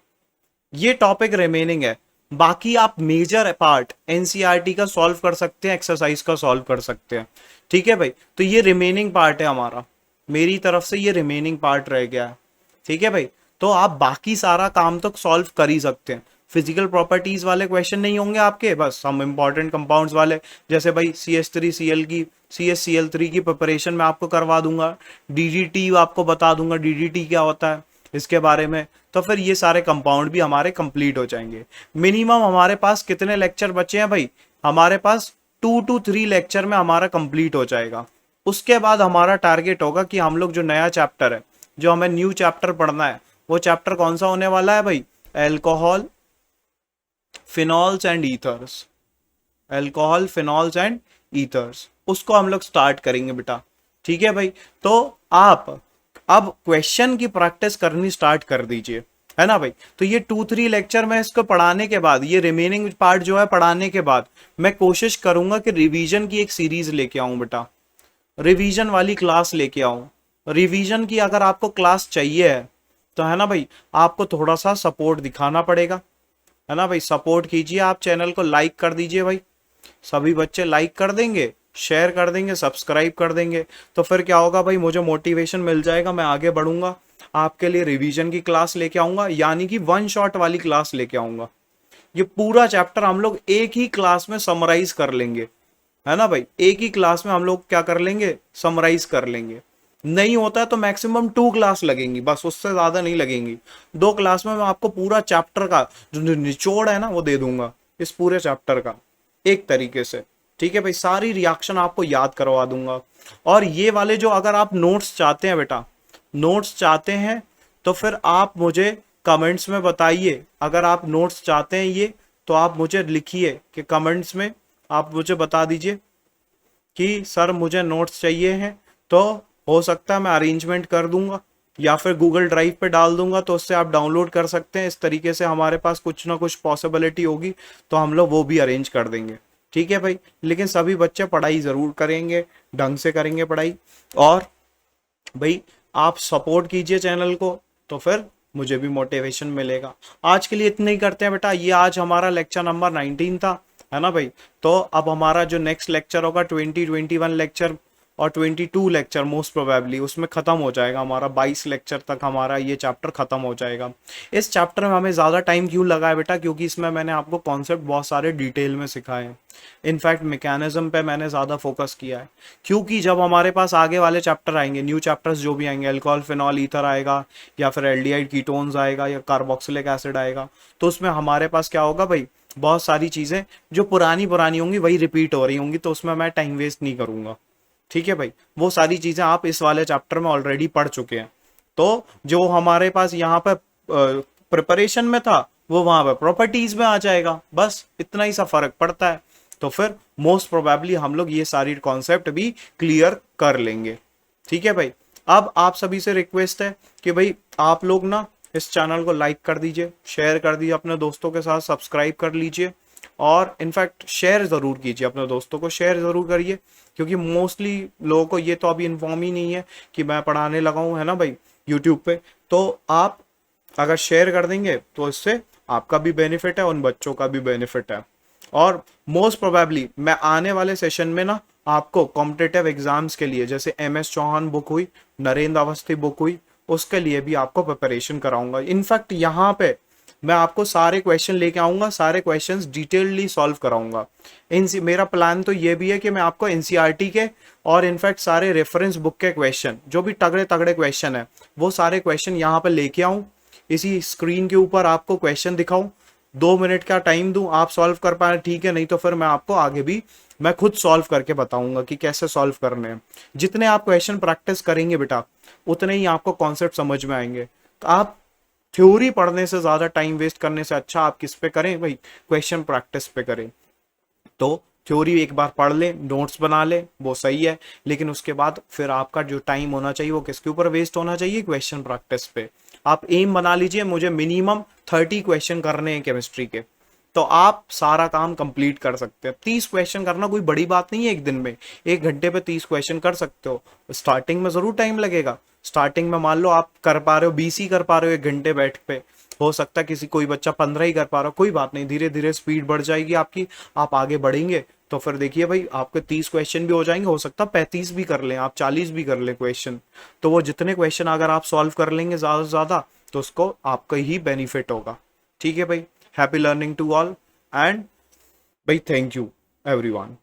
ये टॉपिक रिमेनिंग है। बाकी आप मेजर पार्ट एनसीईआरटी का सॉल्व कर सकते हैं, एक्सरसाइज का सॉल्व कर सकते हैं। ठीक है भाई, तो ये रिमेनिंग पार्ट है हमारा, मेरी तरफ से ये रिमेनिंग पार्ट रह गया है। ठीक है भाई, तो आप बाकी सारा काम तो सॉल्व कर ही सकते हैं। फिजिकल प्रॉपर्टीज वाले क्वेश्चन नहीं होंगे आपके, बस हम इंपॉर्टेंट कंपाउंड्स वाले, जैसे भाई CH3Cl की CHCl3 की प्रिपरेशन मैं आपको करवा दूंगा, DDT आपको बता दूंगा DDT क्या होता है इसके बारे में। तो फिर ये सारे कंपाउंड भी हमारे कंप्लीट हो जाएंगे। मिनिमम हमारे पास कितने लेक्चर बचे हैं भाई, हमारे पास 2 to 3 लेक्चर में हमारा कंप्लीट हो जाएगा। उसके बाद हमारा टारगेट होगा कि हम लोग जो नया चैप्टर है, जो हमें न्यू चैप्टर पढ़ना है, वो चैप्टर कौन सा होने वाला है भाई, alcohol phenols and ethers. Alcohol phenols and ethers, उसको हम लोग स्टार्ट करेंगे बेटा। ठीक है भाई, तो आप अब क्वेश्चन की प्रैक्टिस करनी स्टार्ट कर दीजिए। है ना भाई। तो ये 2-3 लेक्चर मैं इसको पढ़ाने के बाद, ये रिमेनिंग पार्ट जो है पढ़ाने के बाद, मैं कोशिश करूंगा कि रिवीजन की एक सीरीज लेके आऊं बेटा, रिवीजन वाली क्लास लेके आऊं। रिवीजन की अगर आपको क्लास चाहिए है तो है ना भाई, आपको थोड़ा सा सपोर्ट दिखाना पड़ेगा, है ना भाई। सपोर्ट कीजिए, आप चैनल को लाइक कर दीजिए भाई, सभी बच्चे लाइक कर देंगे, शेयर कर देंगे, सब्सक्राइब कर देंगे, तो फिर क्या होगा भाई, मुझे मोटिवेशन मिल जाएगा, मैं आगे बढ़ूंगा। आपके लिए रिवीजन की क्लास लेके आऊंगा, यानी कि वन शॉट वाली क्लास लेके आऊंगा। ये पूरा चैप्टर हम लोग एक ही क्लास में समराइज कर लेंगे, है ना भाई। एक ही क्लास में हम लोग क्या कर लेंगे, समराइज कर लेंगे। नहीं होता है तो मैक्सिमम 2 क्लास लगेंगी, बस उससे ज्यादा नहीं लगेंगी। 2 क्लास में मैं आपको पूरा चैप्टर का जो निचोड़ है ना वो दे दूंगा, इस पूरे चैप्टर का एक तरीके से। ठीक है भाई, सारी रिएक्शन आपको याद करवा दूंगा। और ये वाले जो, अगर आप नोट्स चाहते हैं बेटा, नोट्स चाहते हैं तो फिर आप मुझे कमेंट्स में बताइए। अगर आप नोट्स चाहते हैं ये, तो आप मुझे लिखिए कि कमेंट्स में आप मुझे बता दीजिए कि सर मुझे नोट्स चाहिए हैं, तो हो सकता है मैं अरेंजमेंट कर दूंगा, या फिर गूगल ड्राइव पे डाल दूंगा, तो उससे आप डाउनलोड कर सकते हैं। इस तरीके से हमारे पास कुछ ना कुछ पॉसिबिलिटी होगी तो हम लोग वो भी अरेंज कर देंगे। ठीक है भाई, लेकिन सभी बच्चे पढ़ाई जरूर करेंगे, ढंग से करेंगे पढ़ाई। और भाई आप सपोर्ट कीजिए चैनल को, तो फिर मुझे भी मोटिवेशन मिलेगा। आज के लिए इतना ही करते हैं बेटा। ये आज हमारा लेक्चर नंबर 19 था, है ना भाई। तो अब हमारा जो नेक्स्ट लेक्चर होगा 21 लेक्चर और 22 लेक्चर मोस्ट प्रोबेबली उसमें खत्म हो जाएगा हमारा। 22 लेक्चर तक हमारा ये चैप्टर खत्म हो जाएगा। इस चैप्टर में हमें ज़्यादा टाइम क्यों लगा है बेटा, क्योंकि इसमें मैंने आपको कॉन्सेप्ट बहुत सारे डिटेल में सिखाए हैं। इनफैक्ट मैकेनिज्म पे मैंने ज़्यादा फोकस किया है, क्योंकि जब हमारे पास आगे वाले चैप्टर आएंगे, न्यू चैप्टर्स जो भी आएंगे, अल्कोहल, फिनॉल, ईथर आएगा, या फिर एल्डिहाइड कीटोन्स आएगा, या कार्बोक्सिलिक एसिड आएगा, तो उसमें हमारे पास क्या होगा भाई, बहुत सारी चीज़ें जो पुरानी पुरानी होंगी वही रिपीट हो रही होंगी, तो उसमें मैं टाइम वेस्ट नहीं करूंगा। ठीक है भाई, वो सारी चीजें आप इस वाले चैप्टर में ऑलरेडी पढ़ चुके हैं। तो जो हमारे पास यहाँ पे प्रिपरेशन में था वो वहां पे प्रॉपर्टीज में आ जाएगा, बस इतना ही सा फर्क पड़ता है। तो फिर मोस्ट प्रोबेबली हम लोग ये सारी कॉन्सेप्ट भी क्लियर कर लेंगे। ठीक है भाई, अब आप सभी से रिक्वेस्ट है कि भाई आप लोग ना इस चैनल को लाइक कर दीजिए, शेयर कर दीजिए अपने दोस्तों के साथ, सब्सक्राइब कर लीजिए, और इनफैक्ट शेयर ज़रूर कीजिए अपने दोस्तों को, शेयर ज़रूर करिए, क्योंकि मोस्टली लोगों को ये तो अभी इन्फॉर्म ही नहीं है कि मैं पढ़ाने लगा हूँ, है ना भाई, यूट्यूब पे। तो आप अगर शेयर कर देंगे तो इससे आपका भी बेनिफिट है, उन बच्चों का भी बेनिफिट है। और मोस्ट प्रोबेबली मैं आने वाले सेशन में ना आपको कॉम्पिटिटिव एग्जाम्स के लिए, जैसे MS चौहान बुक हुई, नरेंद्र अवस्थी बुक हुई, उसके लिए भी आपको प्रिपरेशन कराऊंगा। इनफैक्ट यहाँ पे मैं आपको सारे क्वेश्चन लेके आऊंगा, सारे क्वेश्चंस डिटेलली सॉल्व कराऊंगा। मेरा प्लान तो ये भी है कि मैं आपको NCERT के और इनफैक्ट सारे रेफरेंस बुक के क्वेश्चन, जो भी तगड़े तगड़े क्वेश्चन है, वो सारे क्वेश्चन यहाँ पर लेके आऊं, इसी स्क्रीन के ऊपर आपको क्वेश्चन दिखाऊं, 2 मिनट का टाइम दूं, आप सॉल्व कर पाए ठीक है, नहीं तो फिर मैं आपको आगे भी मैं खुद सॉल्व करके बताऊंगा कि कैसे सॉल्व करने हैं। जितने आप क्वेश्चन प्रैक्टिस करेंगे बेटा, उतने ही आपको कॉन्सेप्ट समझ में आएंगे। तो आप थ्योरी पढ़ने से ज्यादा टाइम वेस्ट करने से अच्छा आप किस पे करें भाई, क्वेश्चन प्रैक्टिस पे करें। तो थ्योरी एक बार पढ़ लें, नोट्स बना लें, वो सही है, लेकिन उसके बाद फिर आपका जो टाइम होना चाहिए वो किसके ऊपर वेस्ट होना चाहिए, क्वेश्चन प्रैक्टिस पे। आप एम बना लीजिए, मुझे मिनिमम 30 क्वेश्चन करने हैं केमिस्ट्री के, तो आप सारा काम कंप्लीट कर सकते हैं। 30 क्वेश्चन करना कोई बड़ी बात नहीं है, एक दिन में 1 घंटे पे 30 क्वेश्चन कर सकते हो। स्टार्टिंग में जरूर टाइम लगेगा, स्टार्टिंग में मान लो आप कर पा रहे हो 20 ही कर पा रहे हो 1 घंटे बैठ पे, हो सकता है किसी कोई बच्चा 15 ही कर पा रहा हो, कोई बात नहीं, धीरे धीरे स्पीड बढ़ जाएगी आपकी, आप आगे बढ़ेंगे तो फिर देखिए भाई आपके 30 क्वेश्चन भी हो जाएंगे, हो सकता है 35 भी कर लें आप, 40 भी कर लें क्वेश्चन। तो वो जितने क्वेश्चन अगर आप सॉल्व कर लेंगे ज्यादा से ज्यादा, तो उसको आपका ही बेनिफिट होगा। ठीक है भाई, happy learning to all and भाई थैंक यू एवरीवन।